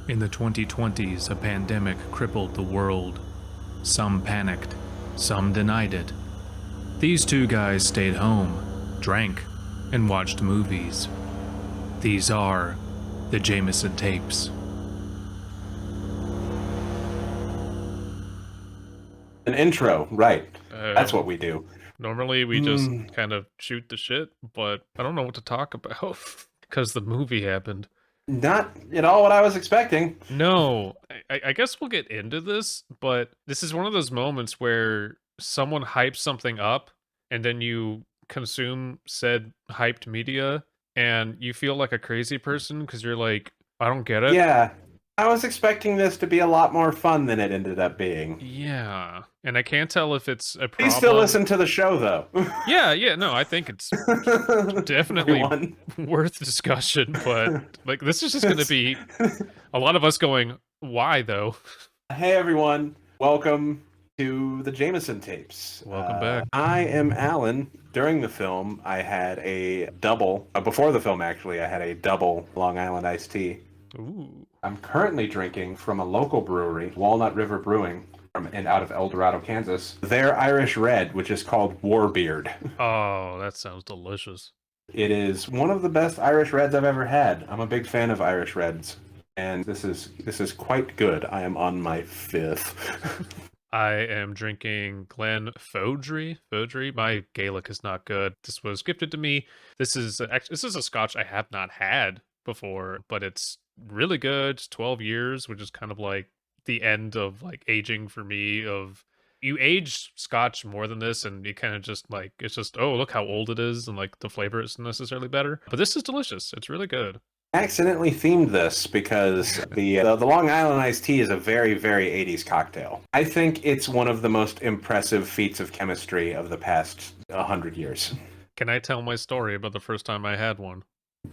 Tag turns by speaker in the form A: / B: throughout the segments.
A: In the 2020s, a pandemic crippled the world. Some panicked, some denied it. These two guys stayed home, drank, and watched movies. These are the Jaymeson tapes.
B: An intro, right. That's
A: Um,
B: what we do.
A: Normally we just kind of shoot the shit, but I don't know what to talk about because the movie happened.
B: Not at all what I was expecting.
A: No, I guess we'll get into this, but this is one of those moments where someone hypes something up and then you consume said hyped media and you feel like a crazy person because you're like, I don't get it.
B: Yeah, I was expecting this to be a lot more fun than it ended up being.
A: Yeah. And I can't tell if it's a
B: Please still
A: problem.
B: listen to the show, though.
A: Yeah, no, I think it's definitely
B: Everyone.
A: worth discussion, but like this is just going to be a lot of us going, why though?
B: Hey, everyone. Welcome to the Jaymeson tapes.
A: Welcome back.
B: I am Alan. During the film, I had a double. Before the film, actually, I had a double Long Island iced tea.
A: Ooh.
B: I'm currently drinking from a local brewery, Walnut River Brewing, out of El Dorado, Kansas. Their Irish Red, which is called Warbeard.
A: Oh, that sounds delicious.
B: It is one of the best Irish Reds I've ever had. I'm a big fan of Irish Reds, and this is quite good. I am on my fifth.
A: I am drinking Glen Fodry. My Gaelic is not good. This was gifted to me. This is a Scotch I have not had before, but it's really good. It's 12 years, which is kind of like the end of like aging for me. Of you age Scotch more than this, and you kind of just like it's just, oh, look how old it is, and like the flavor isn't necessarily better. But this is delicious. It's really good.
B: I accidentally themed this because the Long Island iced tea is a very, very 80s cocktail. I think it's one of the most impressive feats of chemistry of the past 100 years.
A: Can I tell my story about the first time I had one?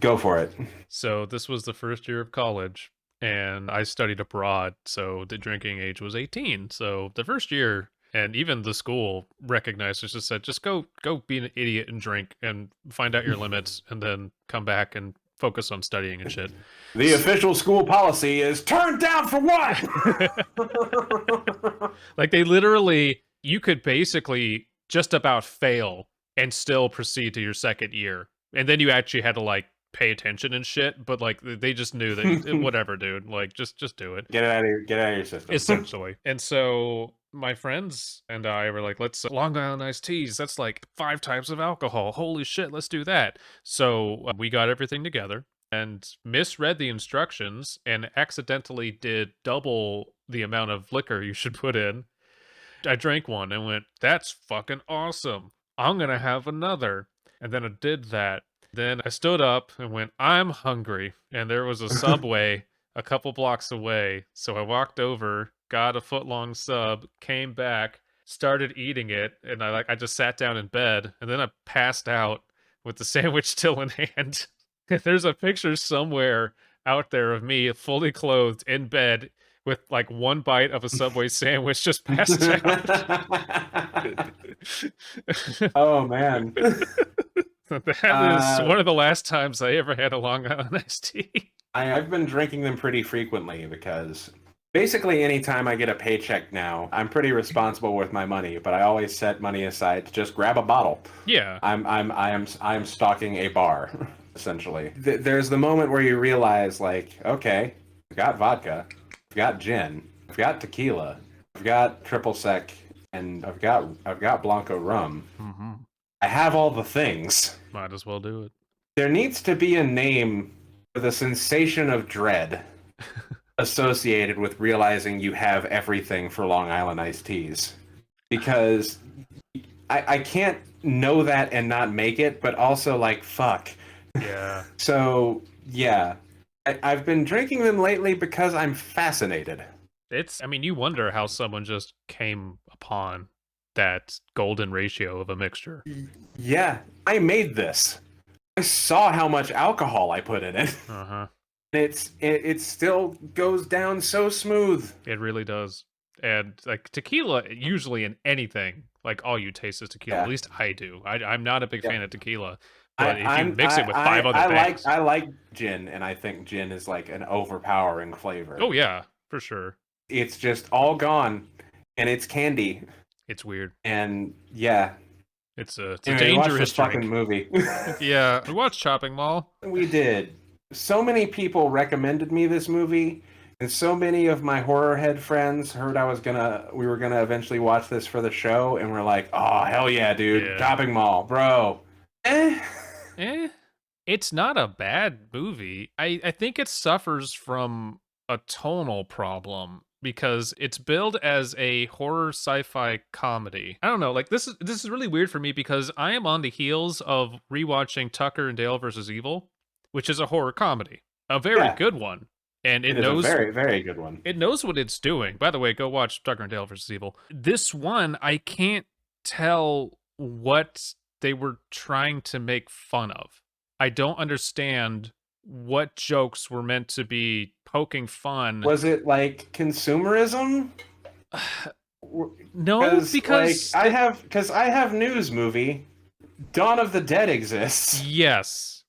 B: Go for it.
A: So this was the first year of college, and I studied abroad, so the drinking age was 18. So the first year, and even the school recognized it, just said, just go be an idiot and drink and find out your limits, and then come back and focus on studying and shit.
B: The official school policy is turned down for what?
A: Like they literally, you could basically just about fail and still proceed to your second year. And then you actually had to like pay attention and shit, but like they just knew that whatever, dude, like just do it.
B: Get out of your system.
A: Essentially. And so my friends and I were like, let's Long Island iced teas. That's like 5 types of alcohol. Holy shit, let's do that. So we got everything together and misread the instructions and accidentally did double the amount of liquor you should put in. I drank one and went, that's fucking awesome. I'm going to have another. And then I did that. Then I stood up and went, I'm hungry. And there was a Subway a couple blocks away. So I walked over, got a foot-long sub, came back, started eating it, and I just sat down in bed, and then I passed out with the sandwich still in hand. There's a picture somewhere out there of me fully clothed in bed with like one bite of a Subway sandwich just passed out.
B: Oh man.
A: That is one of the last times I ever had a Long Island iced tea.
B: I've been drinking them pretty frequently because basically anytime I get a paycheck now, I'm pretty responsible with my money, but I always set money aside to just grab a bottle.
A: Yeah.
B: I am stocking a bar, essentially. There's the moment where you realize, like, okay, I've got vodka, I've got gin, I've got tequila, I've got triple sec, and I've got Blanco rum.
A: Mm-hmm.
B: I have all the things.
A: Might as well do it.
B: There needs to be a name for the sensation of dread associated with realizing you have everything for Long Island iced teas. Because I can't know that and not make it, but also like, fuck.
A: Yeah.
B: So, yeah. I've been drinking them lately because I'm fascinated.
A: You wonder how someone just came upon that golden ratio of a mixture.
B: Yeah, I made this. I saw how much alcohol I put in it.
A: Uh-huh.
B: It still goes down so smooth.
A: It really does. And like tequila, usually in anything, like all you taste is tequila.
B: Yeah.
A: At least I do. I'm not a big fan of tequila, but if you mix it with five other things.
B: I like gin, and I think gin is like an overpowering flavor.
A: Oh yeah, for sure.
B: It's just all gone, and it's candy,
A: It's weird.
B: and yeah.
A: It's a
B: Anyway, watch this
A: dangerous
B: fucking
A: drink.
B: movie.
A: Yeah, we watched Chopping Mall.
B: We did. So many people recommended me this movie, and so many of my horror head friends heard we were gonna eventually watch this for the show, and we're like, oh hell yeah, dude,
A: Yeah.
B: Chopping Mall, bro.
A: Eh, it's not a bad movie. I think it suffers from a tonal problem because it's billed as a horror sci-fi comedy. I don't know, like this is really weird for me because I am on the heels of rewatching Tucker and Dale versus Evil, which is a horror comedy, a very
B: Yeah.
A: good one, and
B: It is a very, very good one.
A: it knows what it's doing. By the way, go watch Tucker and Dale versus Evil. This one, I can't tell what they were trying to make fun of. I don't understand what jokes were meant to be poking fun.
B: Was it like consumerism?
A: No, because
B: like, I have news movie. Dawn of the Dead exists.
A: yes.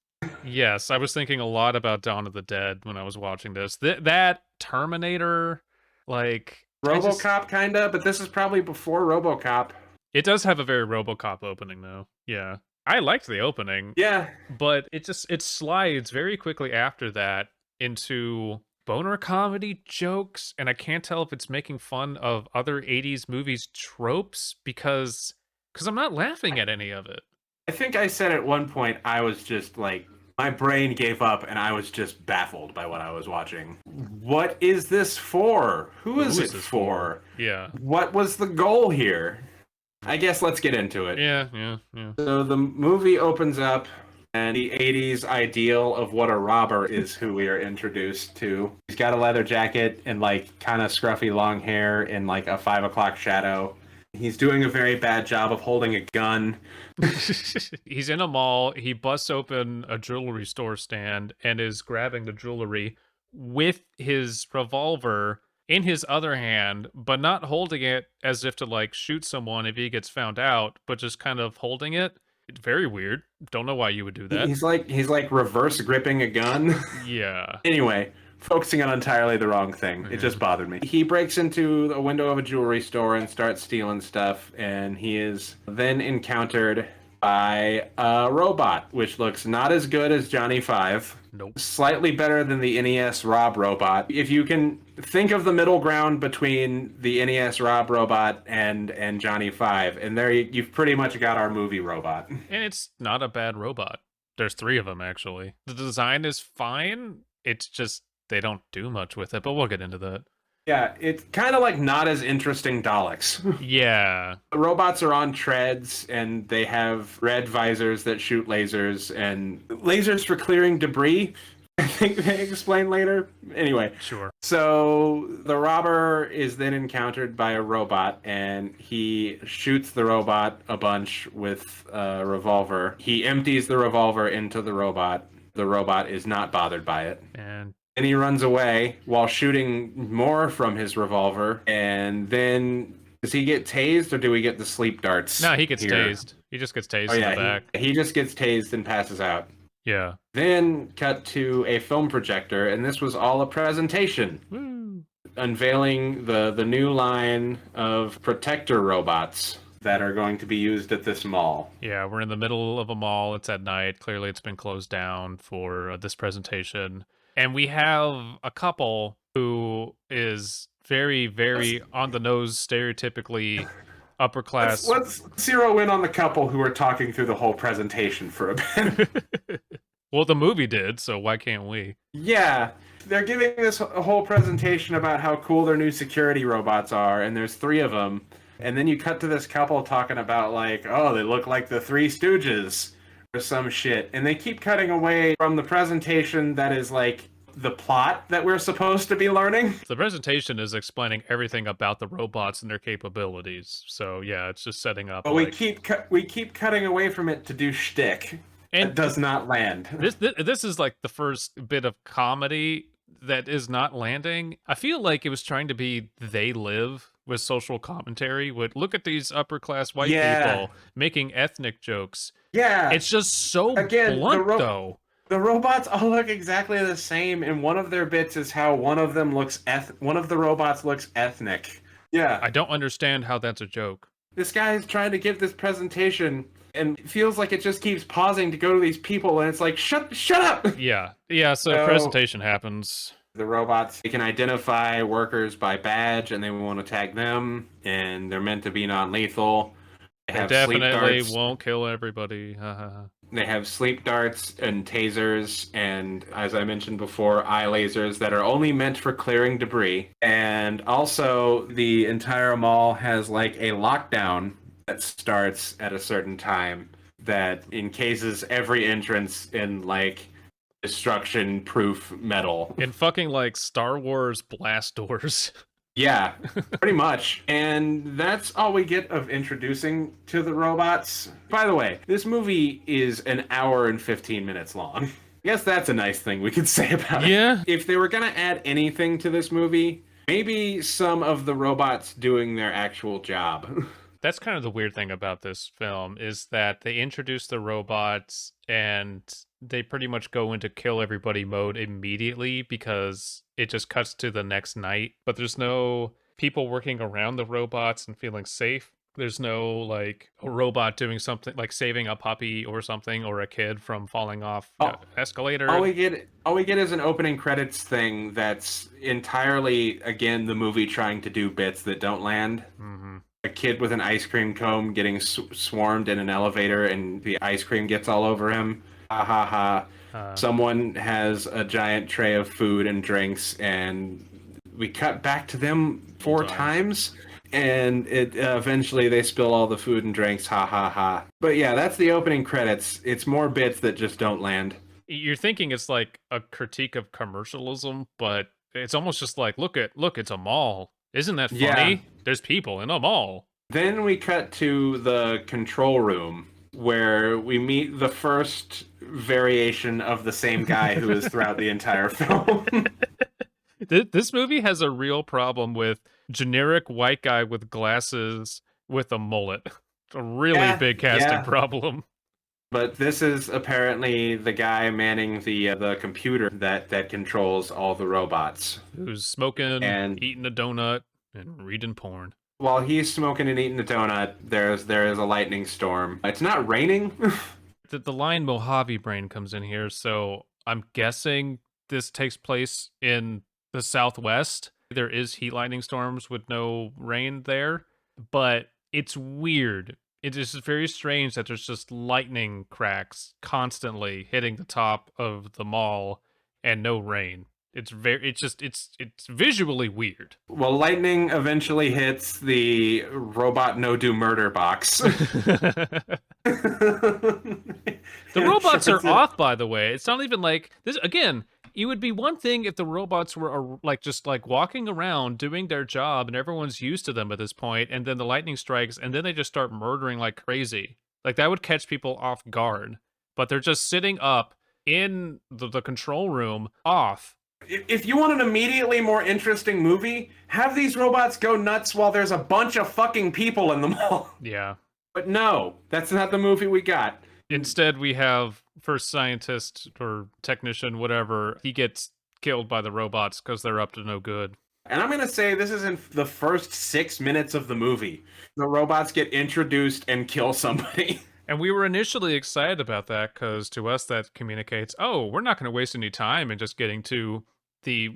A: Yes, I was thinking a lot about Dawn of the Dead when I was watching this. That Terminator, like
B: RoboCop kinda, but this is probably before RoboCop.
A: it does have a very RoboCop opening though. Yeah. I liked the opening.
B: Yeah.
A: But it slides very quickly after that into boner comedy jokes, and I can't tell if it's making fun of other 80s movies tropes because I'm not laughing at any of it.
B: I think I said at one point I was just like my brain gave up and I was just baffled by what I was watching. What is this for? Who is it
A: this
B: for?
A: Yeah.
B: What was the goal here? I guess let's get into it.
A: Yeah.
B: So the movie opens up, and the 80s ideal of what a robber is who we are introduced to. He's got a leather jacket and like kind of scruffy long hair in like a 5 o'clock shadow. He's doing a very bad job of holding a gun.
A: He's in a mall. He busts open a jewelry store stand and is grabbing the jewelry with his revolver in his other hand, but not holding it as if to like shoot someone if he gets found out, but just kind of holding it. It's very weird. Don't know why you would do that.
B: He's like reverse gripping a gun.
A: Yeah.
B: Anyway, focusing on entirely the wrong thing. It just bothered me. He breaks into a window of a jewelry store and starts stealing stuff, and he is then encountered by a robot, which looks not as good as Johnny 5.
A: Nope.
B: Slightly better than the NES Rob robot. If you can think of the middle ground between the NES Rob robot and Johnny 5, and there you've pretty much got our movie robot.
A: And it's not a bad robot. There's 3 of them, actually. The design is fine. It's just they don't do much with it, but we'll get into that.
B: Yeah, it's kind of like not as interesting Daleks.
A: Yeah.
B: The robots are on treads, and they have red visors that shoot lasers, and lasers for clearing debris. I think they explain later. Anyway.
A: Sure.
B: So the robber is then encountered by a robot, and he shoots the robot a bunch with a revolver. He empties the revolver into the robot. The robot is not bothered by it.
A: And
B: he runs away while shooting more from his revolver. And then does he get tased, or do we get the sleep darts?
A: no, he gets
B: here?
A: tased. He just gets tased in the back.
B: He just gets tased and passes out.
A: Yeah.
B: Then cut to a film projector, and this was all a presentation.
A: Woo.
B: Unveiling the new line of protector robots that are going to be used at this mall.
A: Yeah, we're in the middle of a mall. It's at night. Clearly, it's been closed down for this presentation. And we have a couple who is very, very on the nose, stereotypically upper class.
B: Let's zero in on the couple who are talking through the whole presentation for a bit.
A: Well, the movie did, so why can't we?
B: Yeah, they're giving this whole presentation about how cool their new security robots are, and there's 3 of them. And then you cut to this couple talking about like, oh, they look like the Three Stooges or some shit. And they keep cutting away from the presentation that is like the plot that we're supposed to be learning.
A: The presentation is explaining everything about the robots and their capabilities. So yeah, it's just setting up.
B: But we keep cutting away from it to do shtick. And it does not land.
A: This is like the first bit of comedy that is not landing. I feel like it was trying to be They Live with social commentary would look at these upper class white
B: Yeah,
A: people making ethnic jokes.
B: yeah.
A: It's just so
B: Again,
A: blunt though.
B: the robots all look exactly the same, and one of their bits is how one of the robots looks ethnic. Yeah,
A: I don't understand how that's a joke.
B: this guy is trying to give this presentation, and it feels like it just keeps pausing to go to these people, and it's like, shut up.
A: Yeah, so
B: So
A: presentation happens.
B: the robots, they can identify workers by badge, and they want to tag them, and they're meant to be non-lethal. They
A: They
B: have sleep
A: definitely
B: darts.
A: won't kill everybody. Ha, ha, ha.
B: They have sleep darts and tasers, and as I mentioned before, eye lasers that are only meant for clearing debris. And also, the entire mall has like a lockdown that starts at a certain time that encases every entrance in like destruction proof metal.
A: In fucking like Star Wars blast doors.
B: Yeah, pretty much. And that's all we get of introducing to the robots. By the way, this movie is an hour and 15 minutes long. I guess that's a nice thing we could say about it.
A: Yeah.
B: If they were going to add anything to this movie, maybe some of the robots doing their actual job.
A: That's kind of the weird thing about this film is that they introduce the robots and they pretty much go into kill everybody mode immediately because it just cuts to the next night. But there's no people working around the robots and feeling safe. There's no like a robot doing something like saving a puppy or something or a kid from falling off escalator.
B: All we get is an opening credits thing that's entirely, again, the movie trying to do bits that don't land.
A: Mm-hmm.
B: A kid with an ice cream cone getting swarmed in an elevator and the ice cream gets all over him. Ha ha ha. Someone has a giant tray of food and drinks, and we cut back to them 4 times, and it eventually they spill all the food and drinks. Ha ha ha. But yeah, that's the opening credits. It's more bits that just don't land.
A: You're thinking it's like a critique of commercialism, but it's almost just like, look, it's a mall. Isn't that funny?
B: Yeah.
A: There's people in a mall.
B: Then we cut to the control room where we meet the first variation of the same guy who is throughout the entire film.
A: This movie has a real problem with generic white guy with glasses with a mullet. A really big casting problem.
B: But this is apparently the guy manning the computer that controls all the robots.
A: Who's smoking,
B: and
A: eating a donut, and reading porn.
B: While he's smoking and eating a donut, there is a lightning storm. It's not raining.
A: The line Mojave Brain comes in here, so I'm guessing this takes place in the Southwest. There is heat lightning storms with no rain there, but it's weird. It is very strange that there's just lightning cracks constantly hitting the top of the mall and no rain. It's visually weird.
B: Well, lightning eventually hits the robot no-do murder box.
A: The robots are off, by the way. It's not even like this. Again, it would be one thing if the robots were like just like walking around doing their job and everyone's used to them at this point, and then the lightning strikes and then they just start murdering like crazy. Like that would catch people off guard. But they're just sitting up in the control room off.
B: If you want an immediately more interesting movie, have these robots go nuts while there's a bunch of fucking people in the mall.
A: Yeah.
B: But no, that's not the movie we got.
A: Instead, we have first scientist or technician, whatever. He gets killed by the robots because they're up to no good.
B: And I'm going to say this is in the first 6 minutes of the movie. The robots get introduced and kill somebody.
A: And we were initially excited about that because to us that communicates, oh, we're not going to waste any time in just getting to the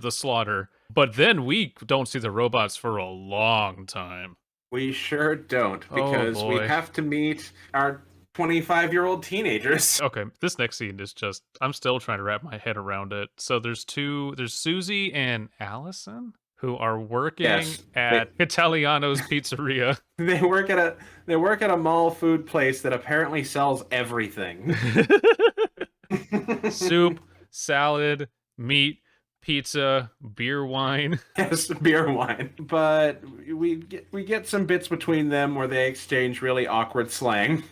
A: slaughter. But then we don't see the robots for a long time.
B: We sure don't, because we have to meet our 25-year-old teenagers.
A: Okay, this next scene is just, I'm still trying to wrap my head around it. So there's Susie and Allison who are working at Italiano's Pizzeria.
B: They work at a mall food place that apparently sells everything.
A: Soup, salad, meat, pizza, beer, wine.
B: Yes, beer, wine. But we get some bits between them where they exchange really awkward slang.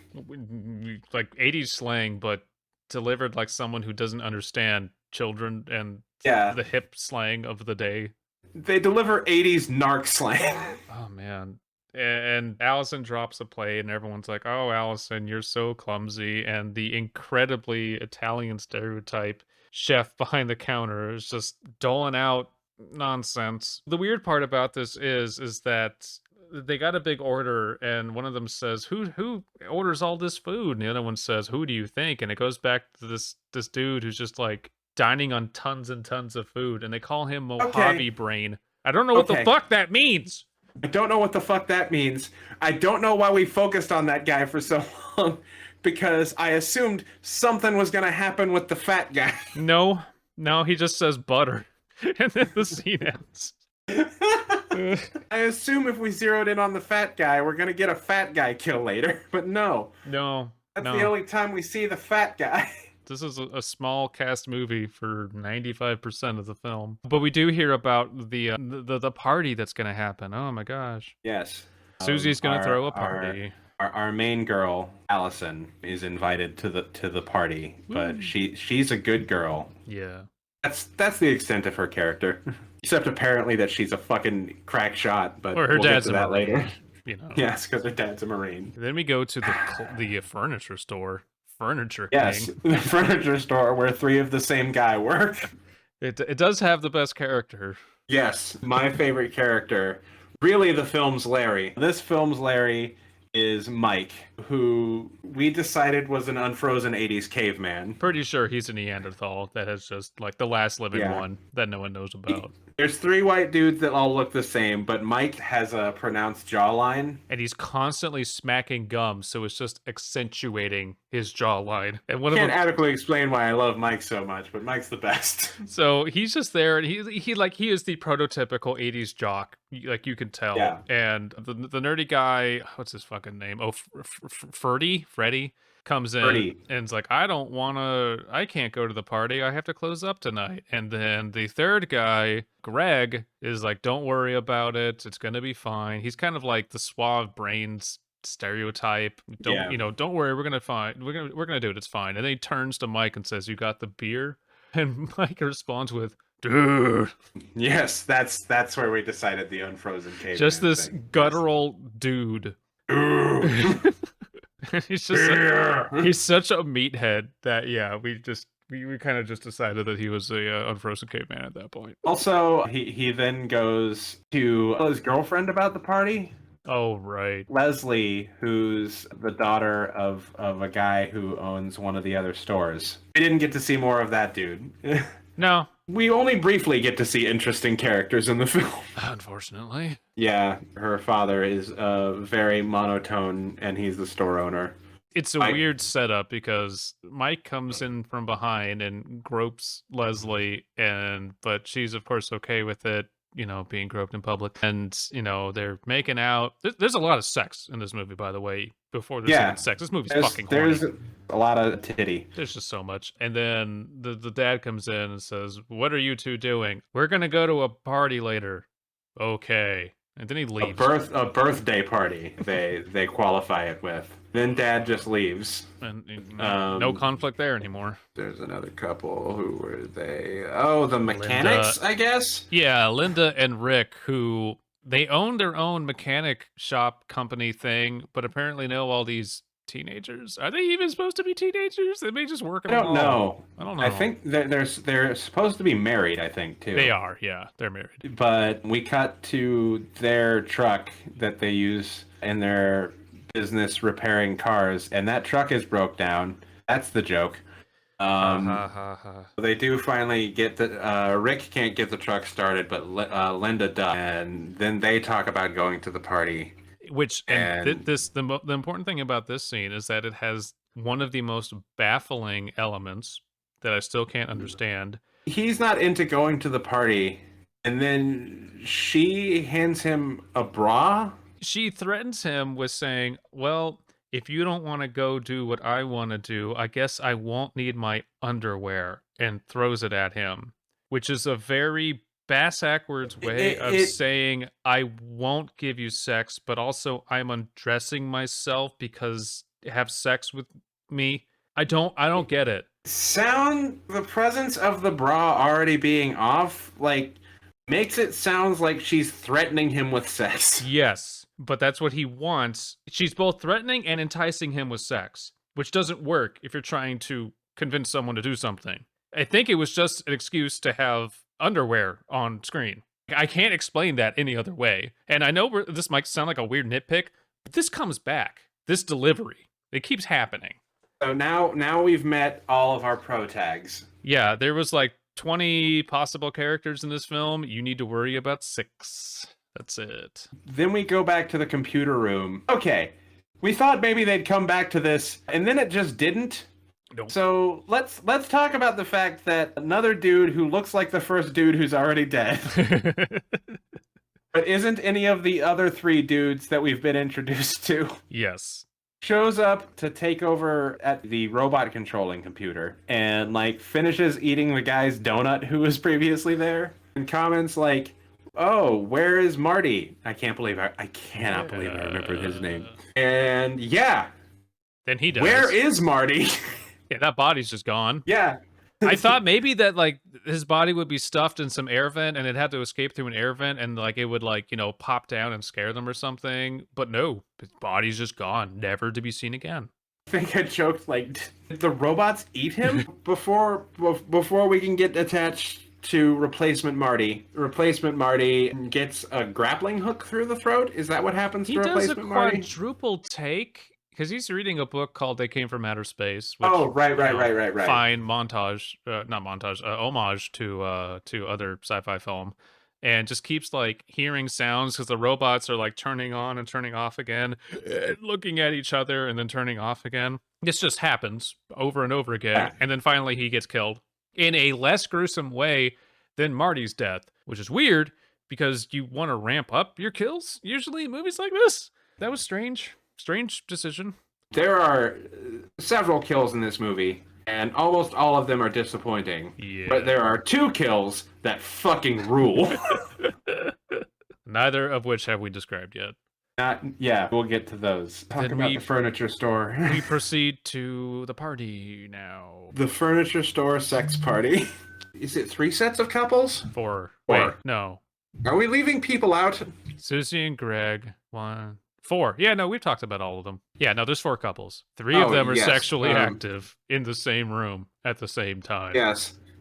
A: Like 80s slang, but delivered like someone who doesn't understand children and the hip slang of the day.
B: They deliver 80s narc slang.
A: Oh man. And Allison drops a plate, and everyone's like, "Oh, Allison, you're so clumsy." And the incredibly Italian stereotype chef behind the counter is just doling out nonsense. The weird part about this is that they got a big order, and one of them says, "Who orders all this food?" And the other one says, "Who do you think?" And it goes back to this dude who's just like dining on tons and tons of food, and they call him
B: Okay,
A: Mojave Brain. I don't know what the
B: okay.
A: fuck that means.
B: I don't know what the fuck that means. I don't know why we focused on that guy for so long, because I assumed something was gonna happen with the fat guy.
A: No, no, he just says butter. And then the scene ends.
B: I assume if we zeroed in on the fat guy, we're gonna get a fat guy kill later, but no.
A: No,
B: That's
A: no.
B: the only time we see the fat guy.
A: This is a small cast movie for 95% of the film. But we do hear about the party that's going to happen. Oh my gosh.
B: Yes.
A: Susie's going to
B: our,
A: throw a
B: our,
A: party.
B: our main girl, Allison, is invited to the party, but
A: Woo.
B: she's a good girl.
A: Yeah.
B: That's the extent of her character. Except apparently that she's a fucking crack shot, but
A: Or her
B: we'll
A: dad's
B: get to that
A: a Marine,
B: later.
A: you know.
B: Yes, because her dad's a Marine.
A: Then we go to the furniture store. Furniture
B: Yes,
A: King.
B: the furniture store where three of the same guy work.
A: It does have the best character.
B: Yes, my favorite character. Really, the film's Larry. This film's Larry is Mike, who we decided was an unfrozen 80s caveman.
A: Pretty sure he's a Neanderthal that has just like the last living one that no one knows about.
B: There's three white dudes that all look the same, but Mike has a pronounced jawline.
A: And he's constantly smacking gums, so it's just accentuating his jawline. And one
B: Can't
A: of them,
B: adequately explain why I love Mike so much, but Mike's the best.
A: so he's just there, and he is the prototypical '80s jock, like you can tell.
B: Yeah.
A: And the nerdy guy, what's his fucking name? Oh, Freddie comes in
B: Freddie.
A: and is like, I can't go to the party. I have to close up tonight. And then the third guy, Greg, is like, don't worry about it. It's going to be fine. He's kind of like the suave brains stereotype. Don't worry. We're going to do it. It's fine. And then he turns to Mike and says, you got the beer? And Mike responds with, dude.
B: Yes, that's where we decided the unfrozen caveman.
A: Just this guttural dude. He's such a meathead that we kind of just decided that he was a unfrozen caveman at that point.
B: Also, he then goes to tell his girlfriend about the party.
A: Oh right,
B: Leslie, who's the daughter of a guy who owns one of the other stores. We didn't get to see more of that dude.
A: No,
B: we only briefly get to see interesting characters in the film.
A: Unfortunately.
B: Yeah, her father is very monotone, and he's the store owner.
A: It's a weird setup because Mike comes in from behind and gropes Leslie, but she's of course okay with it, being groped in public, and they're making out. There's a lot of sex in this movie, by the way. Before there's even sex, this movie's fucking horny.
B: There's a lot of titty.
A: There's just so much. And then the dad comes in and says, "What are you two doing?" "We're gonna go to a party later." "Okay." And then he leaves.
B: A birthday party. They qualify it with. Then Dad just leaves.
A: And no conflict there anymore.
B: There's another couple. Who were they? Oh, the mechanics, Linda, I guess.
A: Yeah, Linda and Rick, who they own their own mechanic shop company thing, but apparently know all these teenagers. Are they even supposed to be teenagers? They may just work.
B: I don't know.
A: I
B: think they're supposed to be married. I think too.
A: They are. Yeah, they're married.
B: But we cut to their truck that they use in their business repairing cars, and that truck is broke down. That's the joke. They do finally get the Rick can't get the truck started, but Linda does, and then they talk about going to the party.
A: The important thing about this scene is that it has one of the most baffling elements that I still can't understand.
B: He's not into going to the party, and then she hands him a bra.
A: She threatens him with saying, "Well, if you don't want to go do what I want to do, I guess I won't need my underwear," and throws it at him, which is a very bass-backwards way of saying, I won't give you sex, but also I'm undressing myself because have sex with me. I don't get it.
B: The presence of the bra already being off, like, makes it sound like she's threatening him with sex.
A: Yes, but that's what he wants. She's both threatening and enticing him with sex, which doesn't work if you're trying to convince someone to do something. I think it was just an excuse to have underwear on screen. I can't explain that any other way. And I know this might sound like a weird nitpick, but this comes back. This delivery. It keeps happening.
B: So now we've met all of our pro tags.
A: Yeah, there was like 20 possible characters in this film. You need to worry about 6. That's it.
B: Then we go back to the computer room. Okay, we thought maybe they'd come back to this, and then it just didn't.
A: Nope.
B: So let's talk about the fact that another dude who looks like the first dude who's already dead, but isn't any of the other 3 dudes that we've been introduced to,
A: Yes.
B: shows up to take over at the robot controlling computer and like finishes eating the guy's donut who was previously there and comments like, "Oh, where is Marty?" I cannot believe I remembered his name. And yeah,
A: Then he does.
B: where is Marty?
A: Yeah, that body's just gone.
B: Yeah.
A: I thought maybe that like his body would be stuffed in some air vent and it had to escape through an air vent and like it would like, pop down and scare them or something. But no, his body's just gone, never to be seen again.
B: I think I joked like, did the robots eat him before we can get attached to replacement Marty? Replacement Marty gets a grappling hook through the throat. Is that what happens
A: He
B: to
A: does a
B: replacement Marty?
A: quadruple take because he's reading a book called They Came from Outer Space. Which,
B: Oh, right.
A: Fine montage, not montage, homage to other sci-fi film, and just keeps like hearing sounds because the robots are like turning on and turning off again, looking at each other and then turning off again. This just happens over and over again, and then finally he gets killed in a less gruesome way than Marty's death, which is weird because you want to ramp up your kills usually in movies like this. That was strange. Strange decision.
B: There are several kills in this movie, and almost all of them are disappointing.
A: Yeah.
B: But there are 2 kills that fucking rule.
A: Neither of which have we described yet.
B: Yeah, we'll get to those. Talk about the furniture store.
A: We proceed to the party now.
B: The furniture store sex party. Is it 3 sets of couples?
A: 4.
B: Four.
A: Wait, no.
B: Are we leaving people out?
A: Susie and Greg. 1. 4. Yeah, no, we've talked about all of them. Yeah, no, there's 4 couples. 3 of them are
B: yes.
A: sexually active in the same room at the same time.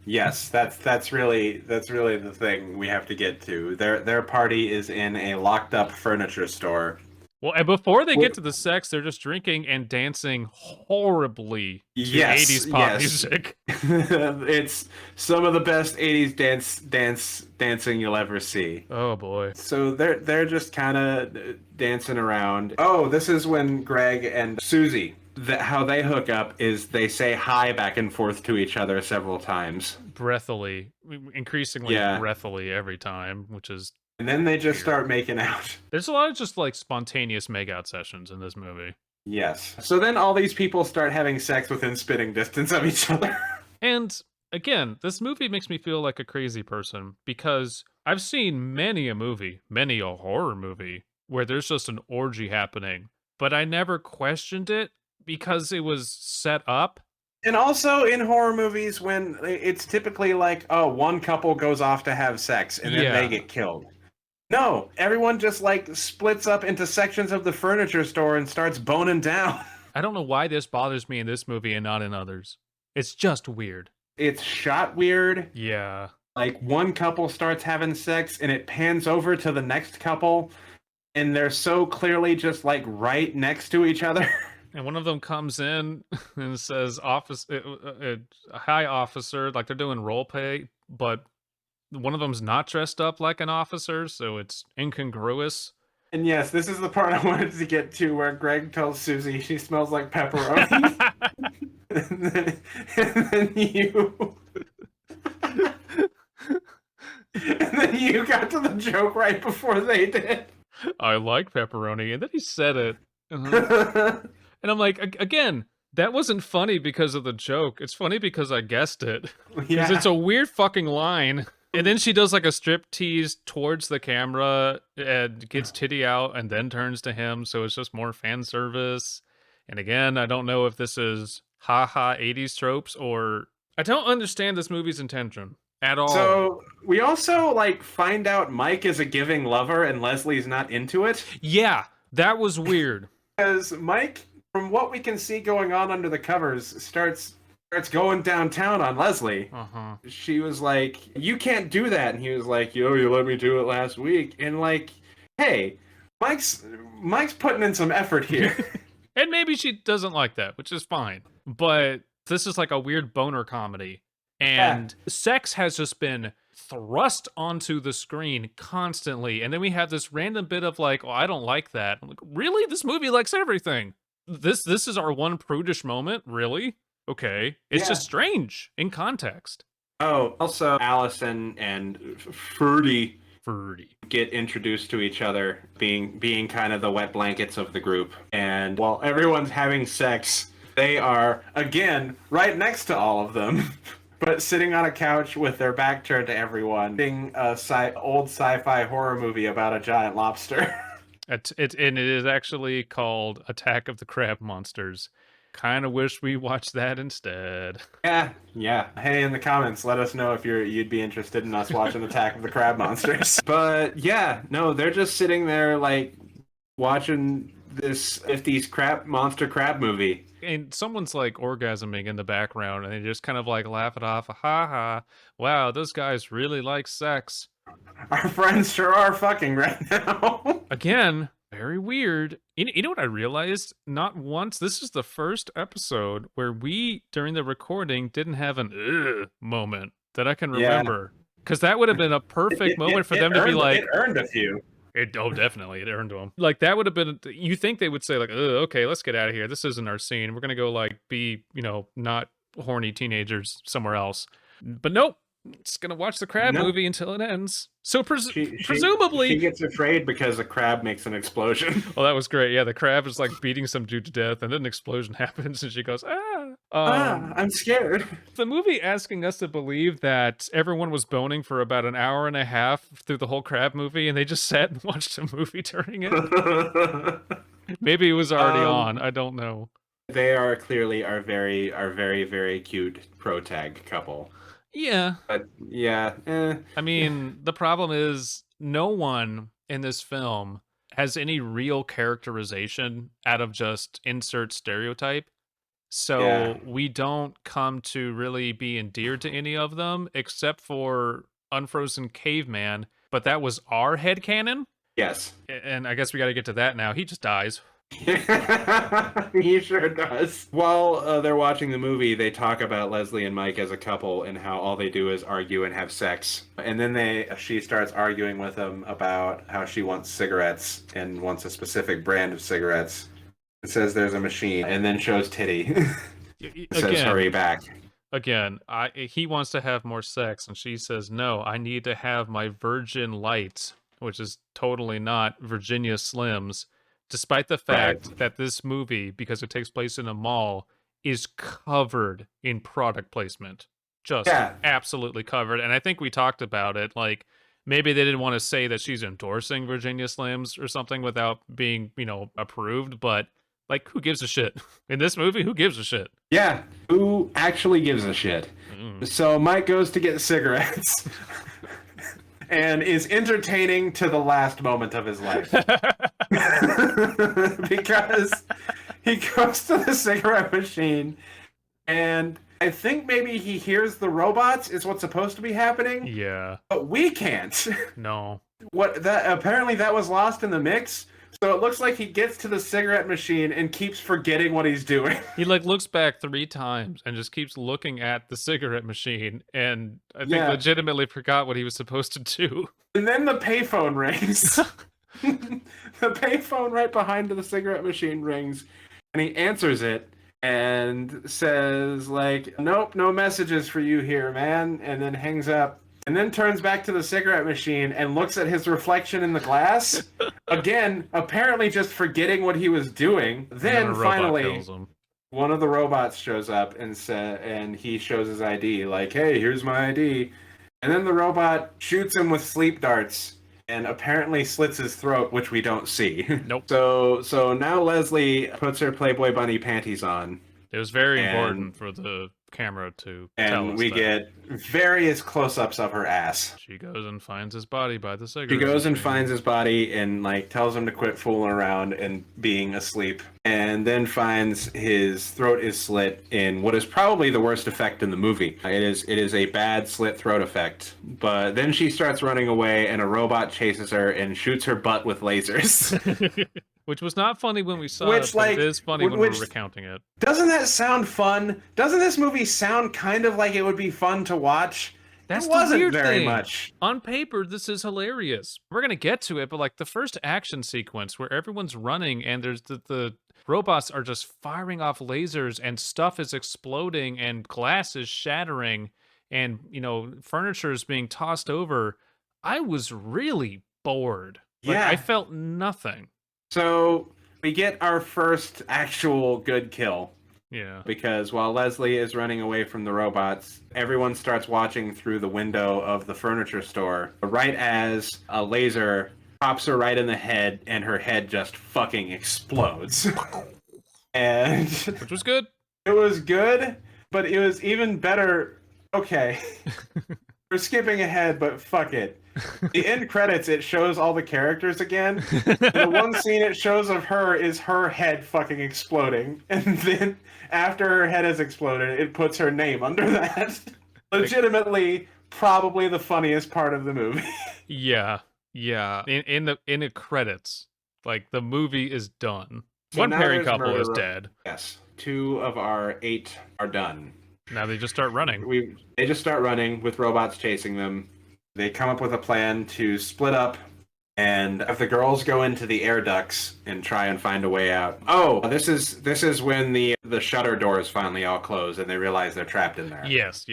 B: Yes, that's really the thing we have to get to. Their party is in a locked up furniture store.
A: Well, and before they get to the sex, they're just drinking and dancing horribly to 80s pop music.
B: It's some of the best 80s dancing you'll ever see.
A: Oh boy.
B: So they're just kind of dancing around. Oh, this is when Greg and Susie, how they hook up is they say hi back and forth to each other several times.
A: Breathily, increasingly breathily every time, which is.
B: And then they just start making out.
A: There's a lot of just like spontaneous make-out sessions in this movie.
B: Yes. So then all these people start having sex within spitting distance of each other.
A: And again, this movie makes me feel like a crazy person because I've seen many a horror movie, where there's just an orgy happening, but I never questioned it because it was set up.
B: And also in horror movies, when it's typically like, oh, one couple goes off to have sex and then they get killed. No, everyone just like splits up into sections of the furniture store and starts boning down.
A: I don't know why this bothers me in this movie and not in others. It's just weird.
B: It's shot weird.
A: Yeah.
B: Like one couple starts having sex and it pans over to the next couple and they're so clearly just like right next to each other.
A: And one of them comes in and says, hi, officer, like they're doing role play, but one of them's not dressed up like an officer, so it's incongruous.
B: And yes, this is the part I wanted to get to where Greg tells Susie she smells like pepperoni. and then you got to the joke right before they did.
A: I like pepperoni, and then he said it. And I'm like, again, that wasn't funny because of the joke. It's funny because I guessed it. Because it's a weird fucking line. And then she does like a strip tease towards the camera and gets titty out and then turns to him. So it's just more fan service. And again, I don't know if this is haha 80s tropes or I don't understand this movie's intention. at all.
B: So we also like find out Mike is a giving lover and Leslie's not into it.
A: Yeah, that was weird.
B: Because Mike, from what we can see going on under the covers, starts going downtown on Leslie.
A: Uh-huh.
B: She was like, "You can't do that," and he was like, "Yo, you let me do it last week." And like, hey, Mike's putting in some effort here.
A: And maybe she doesn't like that, which is fine. But this is like a weird boner comedy. And sex has just been thrust onto the screen constantly. And then we have this random bit of like, oh, I don't like that. I'm like, really? This movie likes everything. This is our one prudish moment? Really? Okay. It's just strange in context.
B: Oh, also Allison and Ferdy
A: Fruity.
B: get introduced to each other, being kind of the wet blankets of the group. And while everyone's having sex, they are again right next to all of them, but sitting on a couch with their back turned to everyone, being a old sci-fi horror movie about a giant lobster.
A: And it is actually called Attack of the Crab Monsters. Kind of wish we watched that instead.
B: Yeah. Hey, in the comments, let us know if you'd be interested in us watching Attack of the Crab Monsters. But yeah, no, they're just sitting there like watching this 50s monster crab movie.
A: And someone's like orgasming in the background, and they just kind of like laugh it off. Ha ha! Wow, those guys really like sex.
B: Our friends sure are fucking right now.
A: Again, very weird. You know what I realized? Not once. This is the first episode where we, during the recording, didn't have an ugh moment that I can remember. Because that would have been a perfect moment for them to be like...
B: It earned a few.
A: Definitely. It earned them. Like, that would have been... You think they would say, like, okay, let's get out of here. This isn't our scene. We're going to go, like, be, not horny teenagers somewhere else. But nope. It's gonna watch the crab movie until it ends. So presumably
B: she gets afraid because a crab makes an explosion.
A: Oh, that was great. Yeah, the crab is like beating some dude to death, and then an explosion happens, and she goes,
B: I'm scared.
A: The movie asking us to believe that everyone was boning for about an hour and a half through the whole crab movie, and they just sat and watched a movie during it. Maybe it was already on. I don't know.
B: They are clearly our very, very cute pro tag couple.
A: Yeah.
B: But yeah.
A: I mean, the problem is no one in this film has any real characterization out of just insert stereotype. So we don't come to really be endeared to any of them except for Unfrozen Caveman. But that was our headcanon.
B: Yes.
A: And I guess we got to get to that now. He just dies.
B: He sure does. While they're watching the movie, they talk about Leslie and Mike as a couple and how all they do is argue and have sex. And then she starts arguing with him about how she wants cigarettes and wants a specific brand of cigarettes. It says there's a machine and then shows titty. It says hurry back.
A: Again, he wants to have more sex and she says, no, I need to have my Virgin Lights, which is totally not Virginia Slims. Despite the fact that this movie, because it takes place in a mall, is covered in product placement. Just absolutely covered. And I think we talked about it. Like, maybe they didn't want to say that she's endorsing Virginia Slims or something without being, approved. But, like, who gives a shit? In this movie, who gives a shit?
B: Yeah, who actually gives a shit? So Mike goes to get cigarettes. And is entertaining to the last moment of his life. Because he goes to the cigarette machine and I think maybe he hears the robots is what's supposed to be happening.
A: Yeah.
B: But we can't.
A: No.
B: Apparently that was lost in the mix. So it looks like he gets to the cigarette machine and keeps forgetting what he's doing.
A: He looks back 3 times and just keeps looking at the cigarette machine and I think legitimately forgot what he was supposed to do.
B: And then the payphone rings. The payphone right behind the cigarette machine rings and he answers it and says like, nope, no messages for you here, man. And then hangs up. And then turns back to the cigarette machine and looks at his reflection in the glass. Again, apparently just forgetting what he was doing. Then finally, one of the robots shows up and he shows his ID. Like, hey, here's my ID. And then the robot shoots him with sleep darts and apparently slits his throat, which we don't see.
A: Nope.
B: So now Leslie puts her Playboy bunny panties on.
A: It was very
B: And
A: important for the camera to tell
B: and
A: us
B: we
A: that.
B: get various close-ups of her ass.
A: She goes and finds his body by the
B: She
A: cigarette
B: goes and
A: machine.
B: finds his body and like tells him to quit fooling around and being asleep, and then finds his throat is slit in what is probably the worst effect in the movie. It is a bad slit throat effect. But then she starts running away, and a robot chases her and shoots her butt with lasers.
A: Which was not funny when we saw
B: Which
A: it, but it
B: like
A: is funny when
B: which
A: we're recounting it.
B: doesn't that sound fun? Doesn't this movie sound kind of like it would be fun to watch? It
A: That's the
B: wasn't
A: weird
B: very
A: thing.
B: much.
A: On paper, this is hilarious. We're gonna get to it, but like the first action sequence where everyone's running and there's the robots are just firing off lasers and stuff is exploding and glass is shattering and furniture is being tossed over. I was really bored. Like I
B: Yeah.
A: felt nothing.
B: So we get our first actual good kill.
A: Yeah.
B: Because while Leslie is running away from the robots, everyone starts watching through the window of the furniture store, right as a laser pops her right in the head, and her head just fucking explodes. And
A: Which was good.
B: it was good, but it was even better. Okay. We're skipping ahead, but fuck it. The end credits, it shows all the characters again. And the one scene it shows of her is her head fucking exploding. And then after her head has exploded, it puts her name under that. Legitimately, probably the funniest part of the movie.
A: Yeah. Yeah. In the credits, like the movie is done.
B: So
A: One
B: now
A: pairing
B: there's
A: couple is
B: murder.
A: dead.
B: Yes. 2 of our 8 are done.
A: Now they just start running.
B: They just start running with robots chasing them. They come up with a plan to split up, and if the girls go into the air ducts and try and find a way out. Oh, this is when the shutter doors finally all close and they realize they're trapped in there.
A: Yes.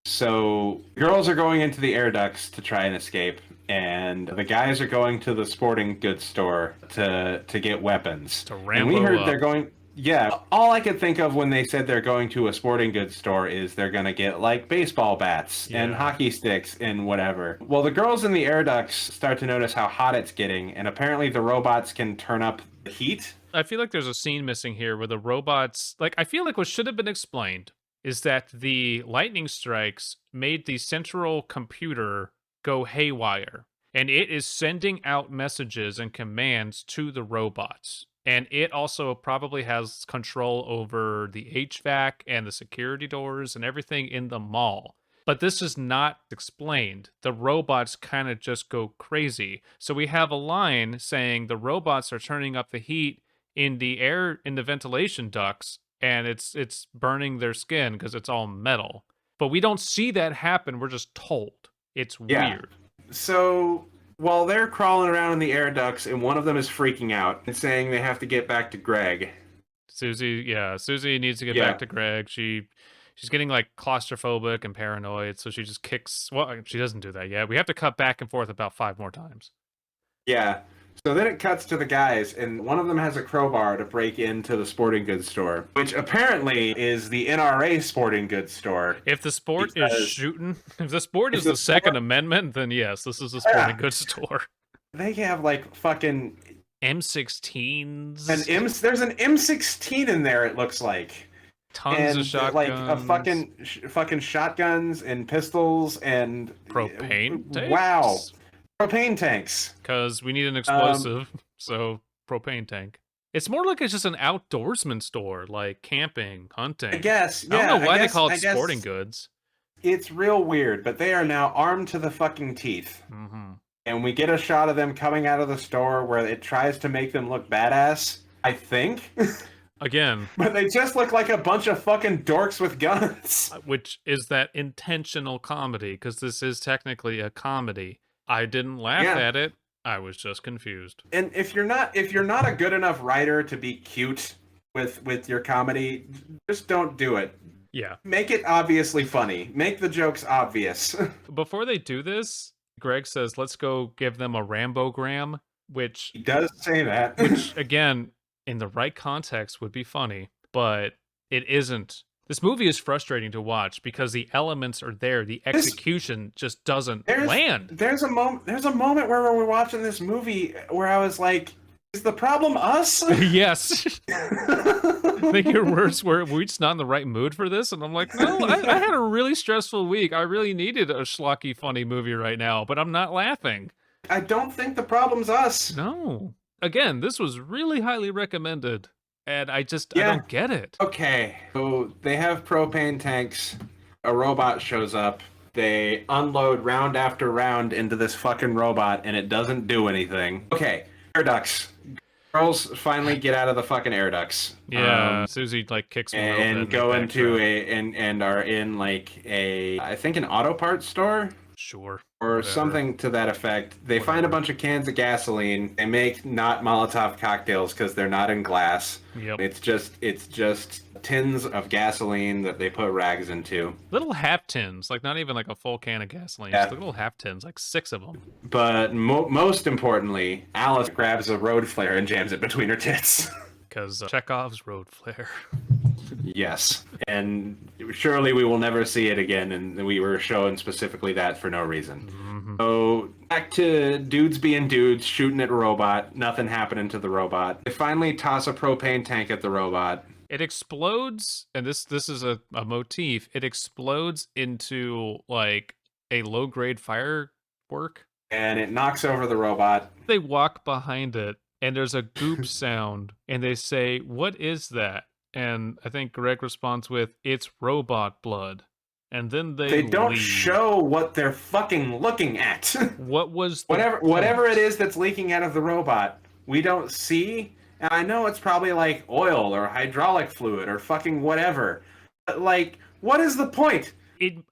B: So girls are going into the air ducts to try and escape, and the guys are going to the sporting goods store to get weapons.
A: To
B: And
A: Rambo
B: we heard
A: up.
B: they're going. Yeah, all I could think of when they said they're going to a sporting goods store is they're going to get like baseball bats and
A: Yeah.
B: hockey sticks and whatever. Well, the girls in the air ducts start to notice how hot it's getting, and apparently the robots can turn up the heat.
A: I feel like there's a scene missing here where the robots, like, I feel like what should have been explained is that the lightning strikes made the central computer go haywire, and it is sending out messages and commands to the robots. And it also probably has control over the HVAC and the security doors and everything in the mall. But this is not explained. The robots kind of just go crazy. So we have a line saying the robots are turning up the heat in the air, in the ventilation ducts, and it's burning their skin because it's all metal. But we don't see that happen. We're just told. It's weird.
B: So while they're crawling around in the air ducts, and one of them is freaking out and saying they have to get back to Greg.
A: Susie needs to get
B: Yeah.
A: back to Greg. She's getting like claustrophobic and paranoid, so she just kicks. Well, she doesn't do that yet. We have to cut back and forth about 5 more times.
B: Yeah. So then it cuts to the guys, and one of them has a crowbar to break into the sporting goods store, which apparently is the NRA sporting goods store.
A: If the sport is
B: Because-
A: shooting, if the sport
B: If
A: is
B: the
A: the Second
B: sport-
A: Amendment, then yes, this is a sporting goods store.
B: They have like fucking
A: M16s,
B: there's an M16 in there. It looks like
A: tons
B: and
A: of shotguns,
B: like a fucking shotguns and pistols and
A: propane tanks.
B: Wow, propane tanks.
A: Because we need an explosive, so propane tank. It's more like it's just an outdoorsman store, like camping, hunting.
B: I guess.
A: I
B: Yeah,
A: don't know why
B: I guess,
A: they call
B: I
A: it
B: guess
A: sporting goods.
B: It's real weird, but they are now armed to the fucking teeth.
A: Mm-hmm.
B: And we get a shot of them coming out of the store where it tries to make them look badass, I think.
A: Again,
B: But they just look like a bunch of fucking dorks with guns.
A: which is that intentional comedy, because this is technically a comedy. I didn't laugh
B: Yeah.
A: at it. I was just confused.
B: And if you're not a good enough writer to be cute with your comedy, just don't do it.
A: Yeah.
B: Make it obviously funny. Make the jokes obvious.
A: Before they do this, Greg says, let's go give them a Rambogram, which
B: He does say that.
A: which again, in the right context would be funny, but it isn't. This movie is frustrating to watch because the elements are there. The execution just doesn't land.
B: There's a moment where we're watching this movie where I was like, Is the problem us?
A: Yes. I think your words were, we just not in the right mood for this. And I'm like, no, I had a really stressful week. I really needed a schlocky, funny movie right now, but I'm not laughing.
B: I don't think the problem's us.
A: No. Again, this was really highly recommended. And I
B: Yeah.
A: don't get it.
B: Okay. So they have propane tanks. A robot shows up. They unload round after round into this fucking robot, and it doesn't do anything. Okay. Air ducts. Girls finally get out of the fucking air ducts.
A: Yeah, Susie like kicks one open
B: And go into
A: backtrack.
B: and are in like I think an auto parts store
A: Sure.
B: or
A: Whatever.
B: something to that effect. They find a
A: Whatever.
B: bunch of cans of gasoline. They make not Molotov cocktails because they're not in glass.
A: Yep.
B: It's just tins of gasoline that they put rags into.
A: Little half tins, like not even like a full can of gasoline, just little half tins, like 6 of them.
B: But most importantly, Alice grabs a road flare and jams it between her tits.
A: Because Chekhov's road flare.
B: Yes, and surely we will never see it again, and we were showing specifically that for no reason.
A: Mm-hmm.
B: So back to dudes being dudes, shooting at a robot, nothing happening to the robot. They finally toss a propane tank at the robot.
A: It explodes, and this is a motif. It explodes into like a low-grade firework.
B: And it knocks over the robot.
A: They walk behind it, and there's a goop sound, and they say, "What is that?" And I think Greg responds with, "It's robot blood." And then they
B: don't
A: leave.
B: show what they're fucking looking at.
A: What was
B: the whatever it is that's leaking out of the robot, we don't see. And I know it's probably like oil or hydraulic fluid or fucking whatever. But like, what is the point?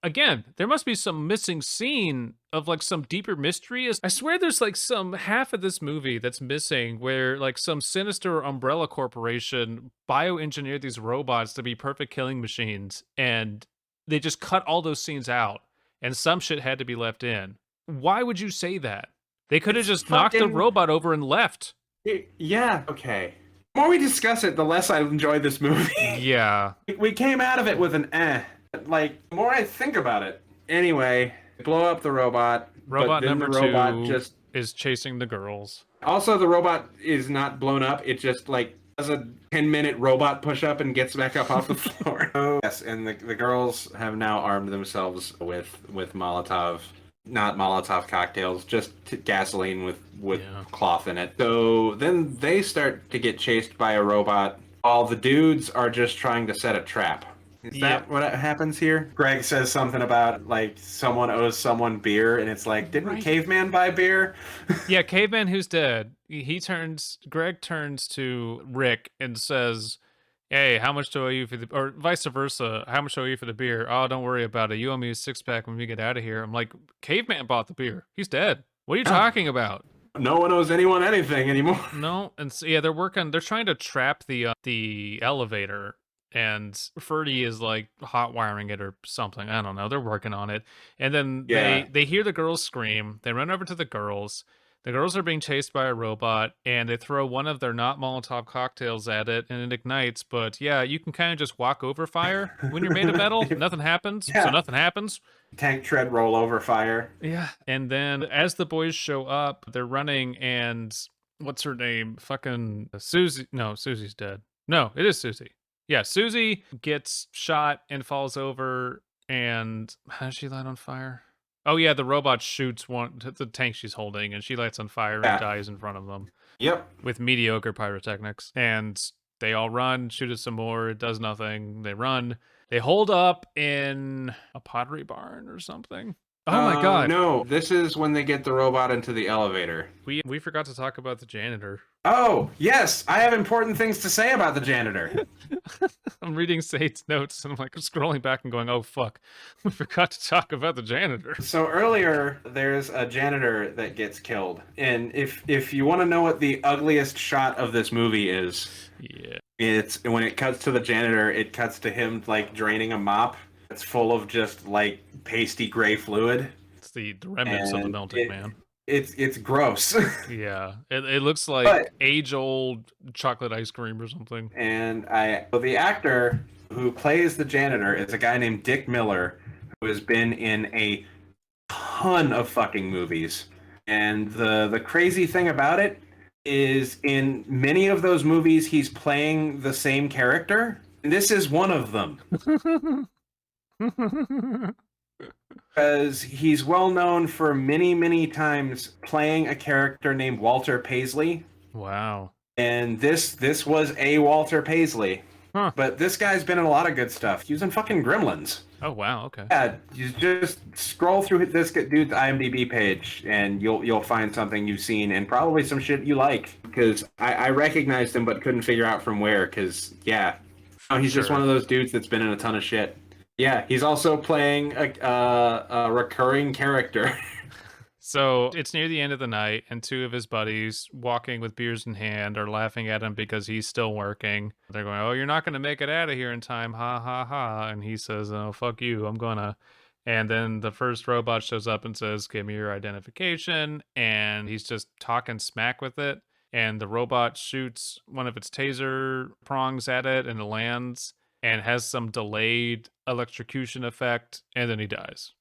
A: Again, there must be some missing scene of like some deeper mystery. I swear there's like some half of this movie that's missing where like some sinister umbrella corporation bioengineered these robots to be perfect killing machines, and they just cut all those scenes out and some shit had to be left in. Why would you say that? They could have just knocked the robot over and left.
B: Yeah, okay. The more we discuss it, the less I enjoy this movie.
A: Yeah.
B: We came out of it with an eh. Like, the more I think about it. Anyway, blow up the robot.
A: Robot number
B: the robot
A: 2
B: just
A: is chasing the girls.
B: Also, the robot is not blown up. It just, like, does a 10-minute robot push-up and gets back up off the floor. Yes, and the girls have now armed themselves with Molotov. Not Molotov cocktails, just gasoline with cloth in it. So then they start to get chased by a robot. All the dudes are just trying to set a trap. Is that what happens here? Greg says something about, like, someone owes someone beer, and it's like, didn't Caveman buy beer?
A: Yeah, Caveman who's dead. Greg turns to Rick and says, "Hey, how much do I owe you for the," or vice versa, "How much do I owe you for the beer?" "Oh, don't worry about it. You owe me a 6-pack when we get out of here." I'm like, Caveman bought the beer. He's dead. What are you talking about?
B: No one owes anyone anything anymore.
A: No, and so, yeah, they're trying to trap the elevator, and Ferdy is like hot wiring it or something. I don't know. They're working on it. And then they hear the girls scream. They run over to the girls. The girls are being chased by a robot, and they throw one of their not Molotov cocktails at it, and it ignites. But yeah, you can kind of just walk over fire when you're made of metal. Nothing happens. So nothing happens.
B: Tank tread roll over fire.
A: Yeah. And then as the boys show up, they're running, and what's her name? Fucking Susie. No, Susie's dead. No, it is Susie. Yeah, Susie gets shot and falls over, and how does she light on fire? Oh yeah, the robot shoots the tank she's holding, and she lights on fire and dies in front of them.
B: Yep.
A: With mediocre pyrotechnics. And they all run, shoot it some more, it does nothing. They run. They hold up in a pottery barn or something. Oh my god.
B: No, this is when they get the robot into the elevator.
A: We forgot to talk about the janitor.
B: Oh, yes, I have important things to say about the janitor.
A: I'm reading Sate's notes, and I'm like scrolling back and going, oh fuck, we forgot to talk about the janitor.
B: So earlier, there's a janitor that gets killed. And if you want to know what the ugliest shot of this movie is, it's when it cuts to the janitor, it cuts to him like draining a mop. It's full of just like pasty gray fluid.
A: It's the remnants of the melting man.
B: It's gross.
A: Yeah, it looks like age-old chocolate ice cream or something.
B: And the actor who plays the janitor is a guy named Dick Miller, who has been in a ton of fucking movies. And the crazy thing about it is in many of those movies he's playing the same character. And this is one of them. Because he's well known for many, many times playing a character named Walter Paisley.
A: Wow.
B: And this was a Walter Paisley.
A: Huh.
B: But this guy's been in a lot of good stuff. He was in fucking Gremlins.
A: Oh wow. Okay.
B: Yeah, you just scroll through this dude's IMDb page, and you'll find something you've seen, and probably some shit you like. Because I recognized him, but couldn't figure out from where. Because he's just one of those dudes that's been in a ton of shit. Yeah, he's also playing a recurring character.
A: So it's near the end of the night, and two of his buddies, walking with beers in hand, are laughing at him because he's still working. They're going, "Oh, you're not going to make it out of here in time, ha ha ha." And he says, "Oh, fuck you, I'm gonna." And then the first robot shows up and says, "Give me your identification." And he's just talking smack with it. And the robot shoots one of its taser prongs at it, and it lands and has some delayed electrocution effect, and then he dies.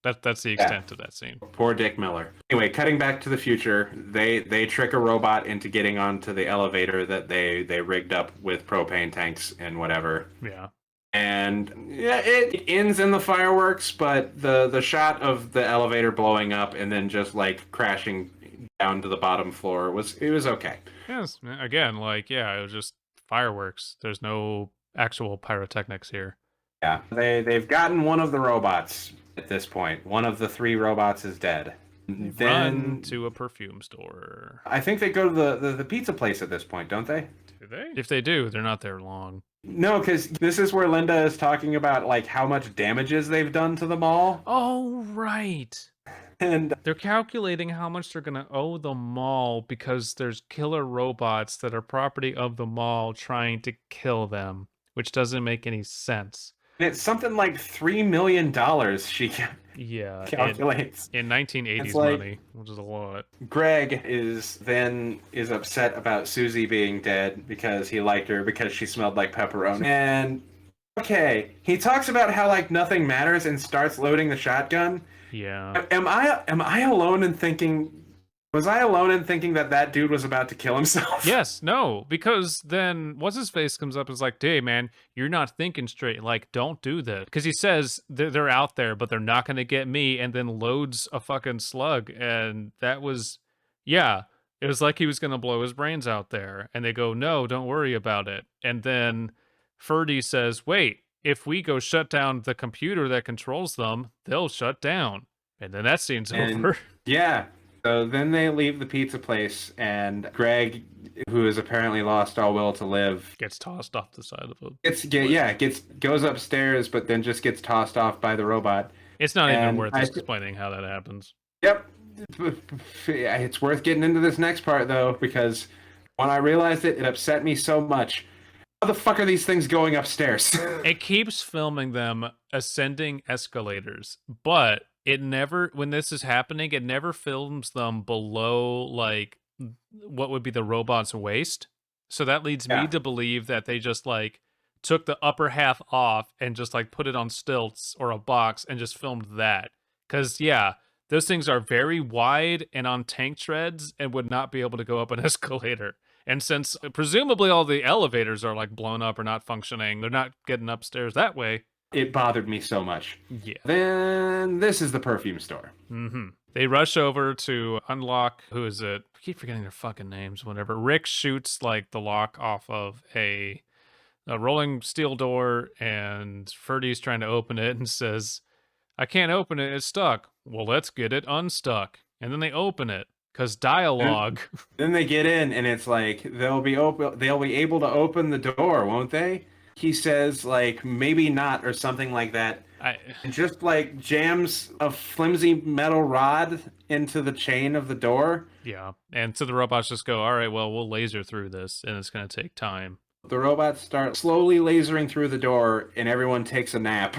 A: That's the extent of that scene.
B: Poor Dick Miller. Anyway, cutting back to the future, they trick a robot into getting onto the elevator that they rigged up with propane tanks and whatever.
A: Yeah.
B: And yeah, it ends in the fireworks, but the shot of the elevator blowing up and then just like crashing down to the bottom floor was okay.
A: Yes. Again, it was just fireworks. There's no actual pyrotechnics here.
B: Yeah. They've gotten one of the robots. At this point, one of the 3 robots is dead.
A: Then run to a perfume store.
B: I think they go to the pizza place at this point, don't they?
A: Do they? If they do, they're not there long.
B: No, because this is where Linda is talking about like how much damages they've done to the mall.
A: Oh, right.
B: And
A: they're calculating how much they're going to owe the mall because there's killer robots that are property of the mall trying to kill them, which doesn't make any sense.
B: It's something like $3 million she calculates.
A: In 1980s money, which is a lot.
B: Greg is upset about Susie being dead because he liked her because she smelled like pepperoni. And okay, he talks about how like nothing matters and starts loading the shotgun.
A: Yeah.
B: Am I alone in thinking? Was I alone in thinking that dude was about to kill himself?
A: Yes, no, because then what's-his-face comes up and is like, "Hey, man, you're not thinking straight. Like, don't do this." Because he says they're out there, but they're not going to get me, and then loads a fucking slug. And that was, it was like he was going to blow his brains out there. And they go, "No, don't worry about it." And then Ferdy says, "Wait, if we go shut down the computer that controls them, they'll shut down." And then that scene's over.
B: Yeah. So then they leave the pizza place, and Greg, who has apparently lost all will to live,
A: gets tossed off the side of a...
B: goes upstairs, but then just gets tossed off by the robot.
A: It's not even worth explaining how that happens.
B: Yep. It's worth getting into this next part, though, because when I realized it upset me so much. How the fuck are these things going upstairs?
A: It keeps filming them ascending escalators, but it never, when this is happening, it never films them below, like, what would be the robot's waist. So that leads me to believe that they just, like, took the upper half off and just, like, put it on stilts or a box and just filmed that. Because, those things are very wide and on tank treads and would not be able to go up an escalator. And since presumably all the elevators are, like, blown up or not functioning, they're not getting upstairs that way.
B: It bothered me so much.
A: Yeah.
B: Then this is the perfume store.
A: Mm-hmm. They rush over to unlock, who is it? I keep forgetting their fucking names, whatever. Rick shoots, like, the lock off of a rolling steel door, and Ferdy's trying to open it and says, "I can't open it, it's stuck." "Well, let's get it unstuck." And then they open it, because dialogue.
B: Then they get in, and it's like, they'll be able to open the door, won't they? He says, like, maybe not, or something like that. And just, like, jams a flimsy metal rod into the chain of the door.
A: Yeah. And so the robots just go, "All right, well, we'll laser through this, and it's going to take time."
B: The robots start slowly lasering through the door, and everyone takes a nap.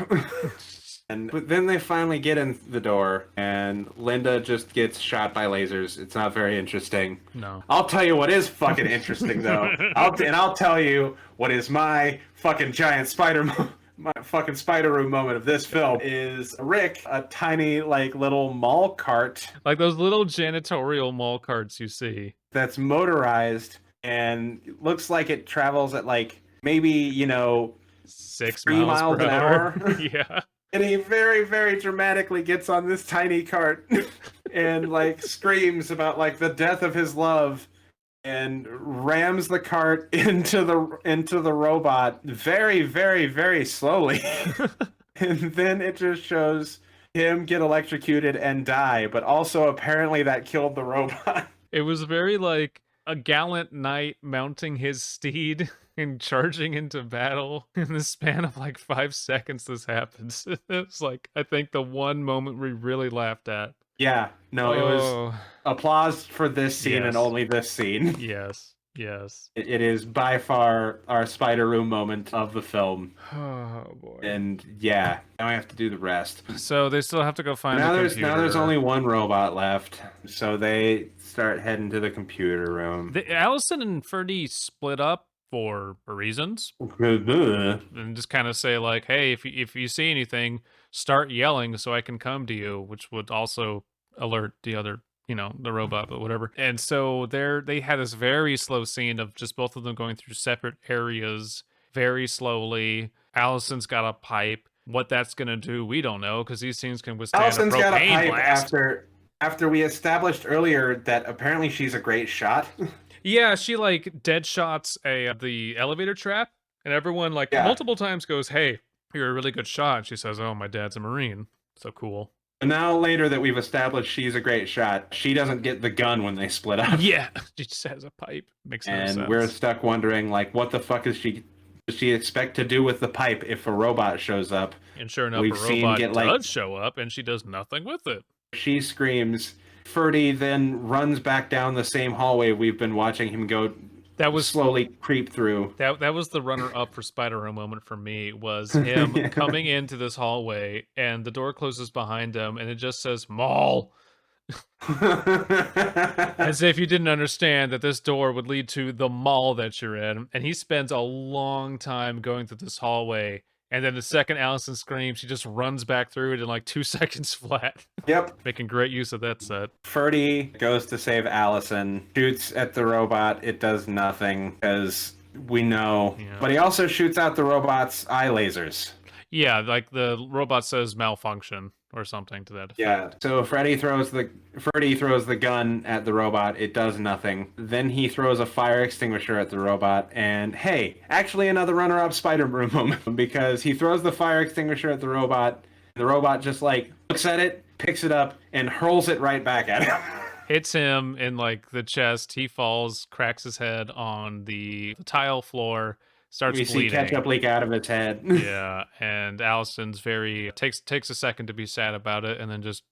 B: But then they finally get in the door, and Linda just gets shot by lasers. It's not very interesting.
A: No.
B: I'll tell you what is fucking interesting, though. I'll tell you what is my fucking giant spider my fucking spider room moment of this film is Rick, a tiny like little mall cart
A: Like those little janitorial mall carts you see.
B: that's motorized and looks like it travels at like maybe,
A: 6
B: 3
A: miles
B: miles
A: per
B: an
A: hour.
B: hour.
A: Yeah.
B: And he very, very dramatically gets on this tiny cart and like screams about like the death of his love and rams the cart into the robot very, very, very slowly. And then it just shows him get electrocuted and die, but also apparently that killed the robot.
A: It was very like a gallant knight mounting his steed and charging into battle in the span of like 5 seconds this happens. It's like I think the one moment we really laughed at.
B: Yeah, no, it was
A: Oh
B: applause for this scene and
A: yes.
B: only this scene.
A: Yes. Yes.
B: It is by far our spider room moment of the film.
A: Oh boy.
B: And yeah, now I have to do the rest.
A: So they still have to go find
B: Now
A: the
B: there's
A: computer.
B: only one robot left, so they start heading to the computer room.
A: Allison and Ferdy split up for reasons,
B: Yeah,
A: and just kind of say like, "Hey, if you see anything, start yelling so I can come to you," which would also alert the other, the robot, but whatever. And so they had this very slow scene of just both of them going through separate areas very slowly. Allison's got a pipe. What that's gonna do, we don't know, because these things can withstand
B: Allison's
A: a
B: got a
A: propane
B: pipe
A: blast.
B: after we established earlier that apparently she's a great shot.
A: Yeah, she like dead shots the elevator trap, and everyone like
B: Yeah.
A: multiple times goes, "Hey, you're a really good shot." And she says, "Oh, my dad's a Marine." So cool.
B: And now later that we've established she's a great shot, she doesn't get the gun when they split up.
A: Yeah, she just has a pipe. Makes no sense.
B: And we're stuck wondering like what the fuck does she expect to do with the pipe if a robot shows up?
A: And sure enough,
B: We've
A: a
B: seen
A: robot
B: get, like-
A: does show up, and she does nothing with it.
B: She screams. Ferdy then runs back down the same hallway we've been watching him go
A: That was
B: slowly creep through.
A: that was the runner up for Spider-Man moment for me, was him
B: Yeah.
A: coming into this hallway, and the door closes behind him, and it just says mall. As if you didn't understand that this door would lead to the mall that you're in. And he spends a long time going through this hallway. And then the second Allison screams, she just runs back through it in like 2 seconds flat.
B: Yep.
A: Making great use of that set.
B: Ferdy goes to save Allison, shoots at the robot. It does nothing because we know.
A: Yeah.
B: But he also shoots out the robot's eye lasers.
A: Yeah, like the robot says malfunction or something to that effect.
B: Yeah. So Ferdy throws the gun at the robot. It does nothing. Then he throws a fire extinguisher at the robot. And hey, actually another runner-up Spider-Man moment because he throws the fire extinguisher at the robot. The robot just like looks at it, picks it up, and hurls it right back at him.
A: Hits him in like the chest. He falls, cracks his head on the tile floor, starts
B: We
A: bleeding.
B: see ketchup leak out of his head.
A: Yeah, and Allison's takes a second to be sad about it, and then just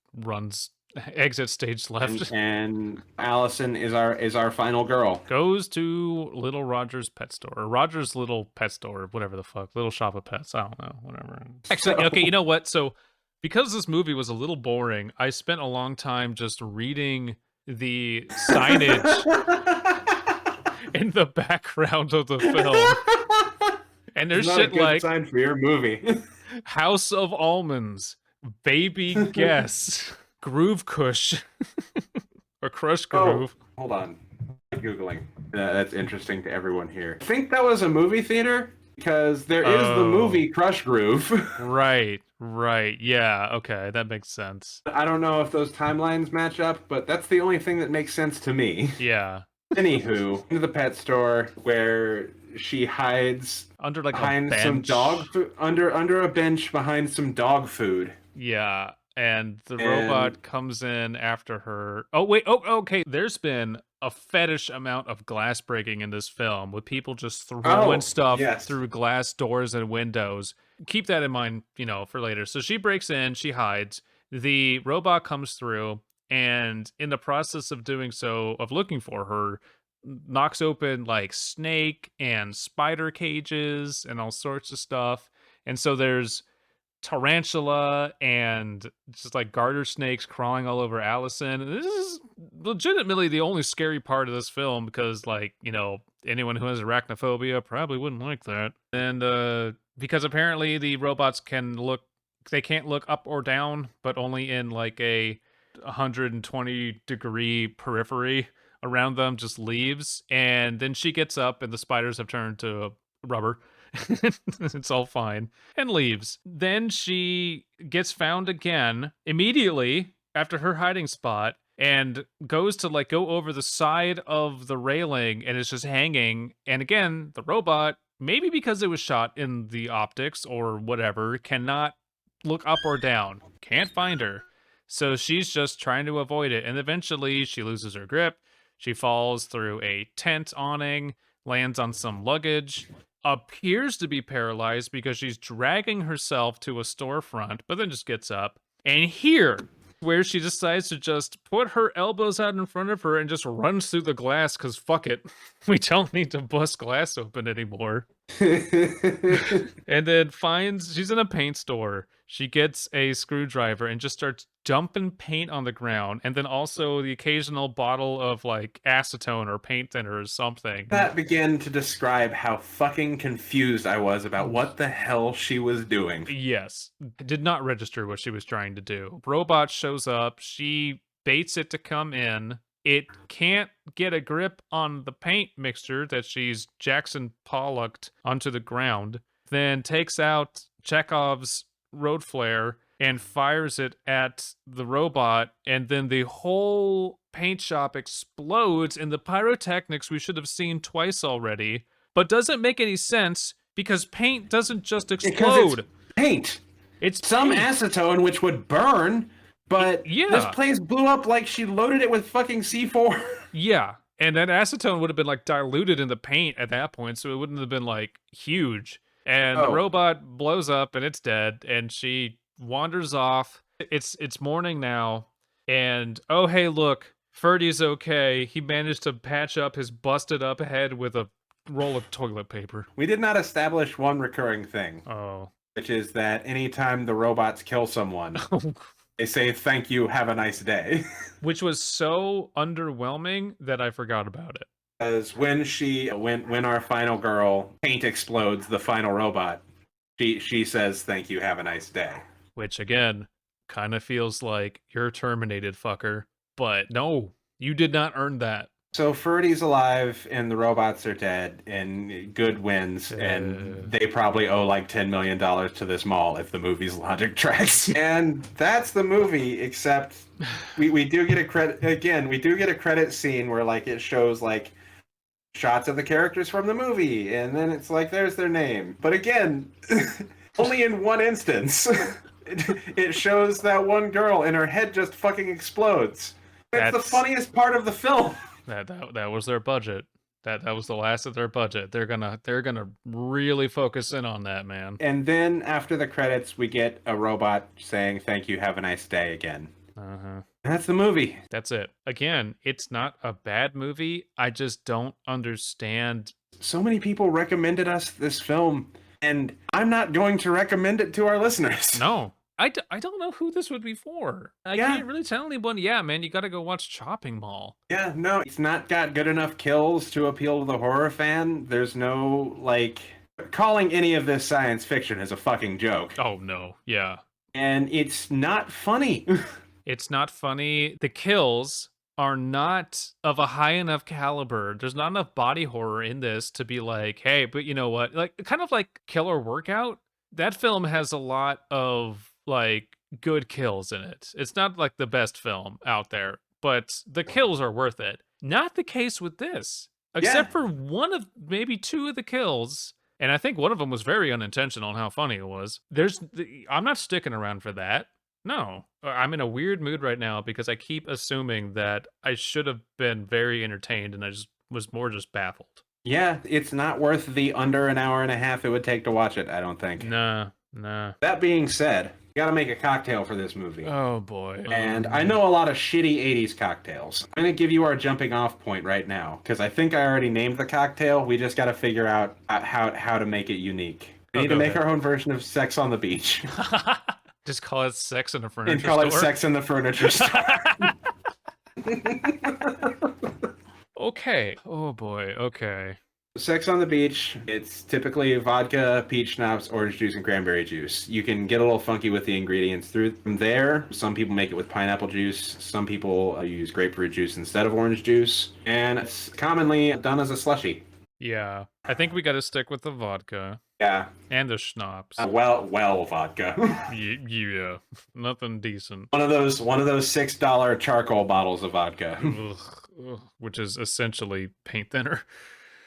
A: exits stage left.
B: and Allison is our final girl.
A: Goes to Little Roger's pet store, or Roger's little pet store, whatever the fuck, little shop of pets. I don't know, whatever. Actually, okay, you know what? So because this movie was a little boring, I spent a long time just reading the signage in the background of the film. And there's
B: Not a
A: shit
B: good
A: like
B: sign for your movie.
A: House of Almonds, Baby Guess, Groove Kush, or Crush Groove.
B: Oh, hold on. I'm Googling. That's interesting to everyone here. I think that was a movie theater because there is the movie Crush Groove.
A: Right. Yeah, okay, that makes sense.
B: I don't know if those timelines match up, but that's the only thing that makes sense to me.
A: Yeah.
B: Anywho, into the pet store where she hides
A: Under like
B: behind
A: a bench.
B: some dog food, under a bench behind some dog food.
A: Yeah, and the robot comes in after her. Oh wait, okay. There's been a fetish amount of glass breaking in this film with people just throwing stuff through glass doors and windows. Keep that in mind, for later. So she breaks in, she hides. The robot comes through, and in the process of doing so, of looking for her, knocks open like snake and spider cages and all sorts of stuff. And so there's tarantula and just like garter snakes crawling all over Allison. And this is legitimately the only scary part of this film because, like, anyone who has arachnophobia probably wouldn't like that. And because apparently the robots they can't look up or down, but only in like a 120-degree periphery around them, just leaves. And then she gets up and the spiders have turned to rubber. It's all fine, and leaves. Then she gets found again immediately after her hiding spot and goes to like go over the side of the railing and is just hanging. And again, the robot, maybe because it was shot in the optics or whatever, cannot look up or down. Can't find her. So she's just trying to avoid it. And eventually she loses her grip. She falls through a tent awning, lands on some luggage, appears to be paralyzed because she's dragging herself to a storefront, but then just gets up. And here, where she decides to just put her elbows out in front of her and just runs through the glass because fuck it. We don't need to bust glass open anymore. And then she's in a paint store. She gets a screwdriver and just starts dumping paint on the ground, and then also the occasional bottle of like acetone or paint thinner or something.
B: That began to describe how fucking confused I was about what the hell she was doing.
A: Yes. Did not register what she was trying to do. Robot shows up. She baits it to come in. It can't get a grip on the paint mixture that she's Jackson Pollocked onto the ground. Then takes out Chekhov's road flare and fires it at the robot, and then the whole paint shop explodes in the pyrotechnics we should have seen twice already, but doesn't make any sense because paint doesn't just explode.
B: It's paint.
A: It's
B: some
A: paint.
B: acetone which would burn, but this place blew up like she loaded it with fucking C4.
A: Yeah, and that acetone would have been like diluted in the paint at that point, so it wouldn't have been like huge. And the robot blows up and it's dead, and she wanders off. It's morning now, and oh hey look, Ferdy's okay. He managed to patch up his busted up head with a roll of toilet paper.
B: We did not establish one recurring thing.
A: Oh.
B: Which is that anytime the robots kill someone, they say thank you, have a nice day.
A: Which was so underwhelming that I forgot about it.
B: Because when our final girl paint explodes, the final robot, she says thank you, have a nice day.
A: Which again, kind of feels like you're terminated, fucker. But no, you did not earn that.
B: So Ferdy's alive and the robots are dead and good wins, and they probably owe like $10 million to this mall if the movie's logic tracks. And that's the movie, except we do get a credit again. We do get a credit scene where like it shows like shots of the characters from the movie, and then it's like there's their name. But again, only in one instance. It shows that one girl and her head just fucking explodes. That's the funniest part of the film.
A: That was their budget. That was the last of their budget. They're gonna really focus in on that, man.
B: And then after the credits, we get a robot saying "Thank you, have a nice day" again. That's the movie.
A: That's it. Again, it's not a bad movie. I just don't understand.
B: So many people recommended us this film, and I'm not going to recommend it to our listeners.
A: No. I don't know who this would be for. I can't really tell anyone, yeah, man, you gotta go watch Chopping Mall.
B: Yeah, no, it's not got good enough kills to appeal to the horror fan. There's no, like, calling any of this science fiction is a fucking joke.
A: Oh, no, yeah.
B: And it's not funny.
A: It's not funny. The kills are not of a high enough caliber. There's not enough body horror in this to be like, hey, but you know what? Like, kind of like Killer Workout. That film has a lot of like good kills in it. It's not like the best film out there, but the kills are worth it. Not the case with this, except for one of maybe two of the kills. And I think one of them was very unintentional on how funny it was. I'm not sticking around for that. No, I'm in a weird mood right now because I keep assuming that I should have been very entertained and I just was more just baffled.
B: Yeah, it's not worth the under an hour and a half it would take to watch it, I don't think.
A: Nah.
B: That being said, you gotta make a cocktail for this movie.
A: Oh boy.
B: And I know a lot of shitty 80s cocktails. I'm gonna give you our jumping off point right now, because I think I already named the cocktail. We just gotta figure out how to make it unique. We need to make our own version of Sex on the Beach.
A: Just call it Sex in a Furniture
B: Store. And call
A: it
B: Sex in the Furniture Store.
A: Okay. Oh boy. Okay.
B: Sex on the Beach, it's typically vodka, peach schnapps, orange juice, and cranberry juice. You can get a little funky with the ingredients through from there. Some people make it with pineapple juice. Some people use grapefruit juice instead of orange juice. And it's commonly done as a slushie.
A: Yeah. I think we got to stick with the vodka.
B: Yeah.
A: And the schnapps.
B: Well, vodka.
A: Yeah. Nothing decent.
B: One of those $6 charcoal bottles of vodka.
A: Ugh, which is essentially paint thinner.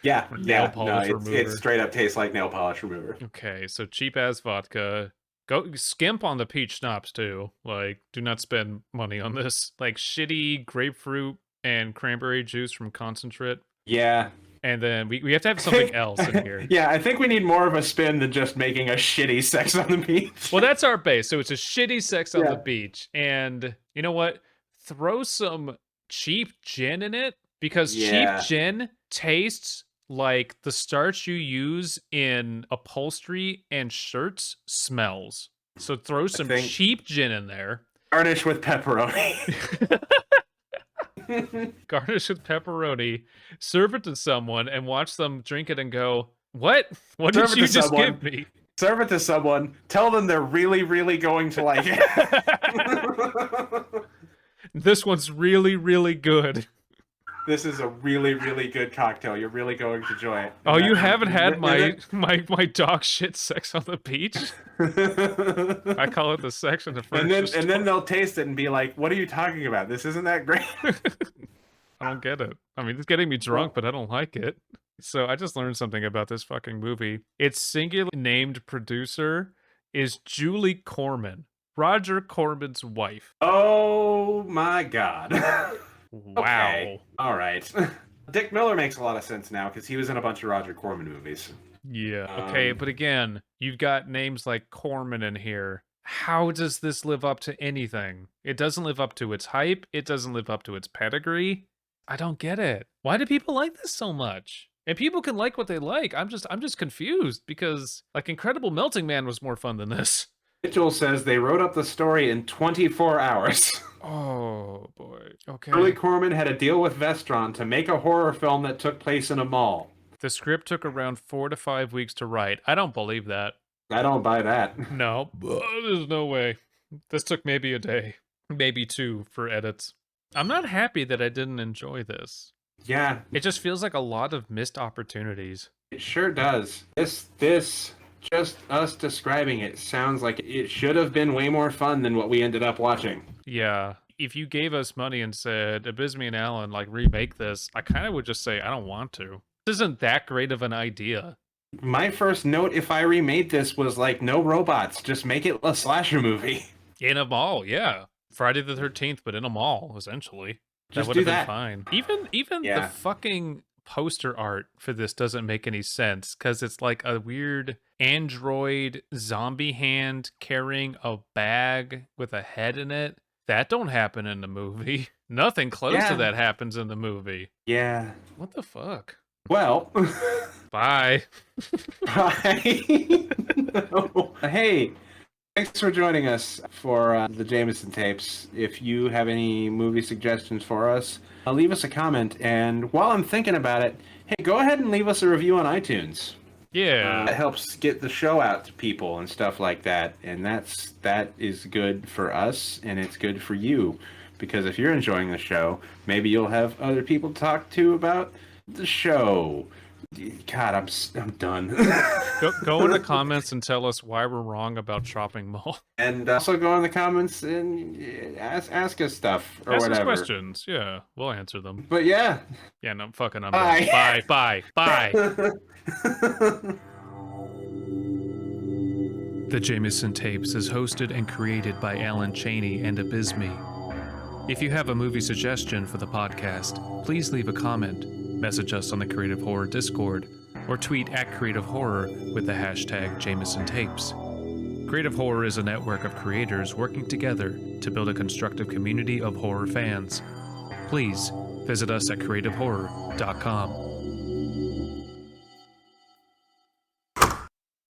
B: Yeah,
A: nail polish remover.
B: It straight up tastes like nail polish remover.
A: Okay, so cheap ass vodka. Go skimp on the peach schnapps too. Like, do not spend money on this. Like shitty grapefruit and cranberry juice from concentrate.
B: Yeah.
A: And then we have to have something else in here.
B: Yeah, I think we need more of a spin than just making a shitty Sex on the Beach.
A: Well, that's our base. So it's a shitty Sex on the Beach. And you know what? Throw some cheap gin in it, because cheap gin tastes like the starch you use in upholstery and shirts smells. So throw some cheap gin in there.
B: Garnish with pepperoni.
A: Garnish with pepperoni. Serve it to someone and watch them drink it and go, "What? What did you just give me?"
B: Serve it to someone. Tell them they're really, really going to like it.
A: This one's really, really good.
B: This is a really, really good cocktail. You're really going to enjoy it.
A: Oh, you haven't had my dog shit Sex on the Beach? I call it the section of furniture.
B: And then they'll taste it and be like, "What are you talking about? This isn't that great."
A: I don't get it. I mean, it's getting me drunk, but I don't like it. So I just learned something about this fucking movie. Its singular named producer is Julie Corman, Roger Corman's wife.
B: Oh my God.
A: Wow.
B: Okay. All right. Dick Miller makes a lot of sense now because he was in a bunch of Roger Corman movies.
A: Yeah. Okay, but again, you've got names like Corman in here. How does this live up to anything? It doesn't live up to its hype. It doesn't live up to its pedigree. I don't get it. Why do people like this so much? And people can like what they like. I'm just confused because like Incredible Melting Man was more fun than this.
B: Mitchell says they wrote up the story in 24 hours.
A: Oh boy. Okay.
B: Julie Corman had a deal with Vestron to make a horror film that took place in a mall.
A: The script took around 4 to 5 weeks to write. I don't believe that.
B: I don't buy that.
A: No, there's no way. This took maybe a day, maybe 2 for edits. I'm not happy that I didn't enjoy this.
B: Yeah.
A: It just feels like a lot of missed opportunities.
B: It sure does. This just us describing it sounds like it should have been way more fun than what we ended up watching.
A: Yeah. If you gave us money and said, Abysmii and Alan, like, remake this, I kind of would just say, I don't want to. This isn't that great of an idea.
B: My first note, if I remade this, was like, no robots, just make it a slasher movie.
A: In a mall, yeah. Friday the 13th, but in a mall, essentially.
B: Just
A: that would have been fine. Even the fucking poster art for this doesn't make any sense, because it's like a weird android zombie hand carrying a bag with a head in it. That don't happen in the movie. Nothing close to that happens in the movie.
B: Yeah.
A: What the fuck?
B: Well.
A: Bye.
B: Bye. No. Hey, thanks for joining us for the Jaymeson tapes. If you have any movie suggestions for us, leave us a comment. And while I'm thinking about it, hey, go ahead and leave us a review on iTunes.
A: Yeah.
B: It helps get the show out to people and stuff like that. And that is good for us, and it's good for you. Because if you're enjoying the show, maybe you'll have other people to talk to about the show. God, I'm done.
A: Go in the comments and tell us why we're wrong about shopping mall.
B: And also go in the comments and ask us stuff or
A: ask
B: whatever.
A: Us questions, yeah, we'll answer them.
B: But yeah.
A: Yeah, no, fucking I'm
B: bye.
A: Done. Bye. The Jaymeson Tapes is hosted and created by Alan Cheney and Abysmii. If you have a movie suggestion for the podcast, please leave a comment, message us on the Creative Horror Discord, or tweet at Creative Horror with the hashtag Jaymeson Tapes. Creative Horror is a network of creators working together to build a constructive community of horror fans. Please visit us at creativehorror.com.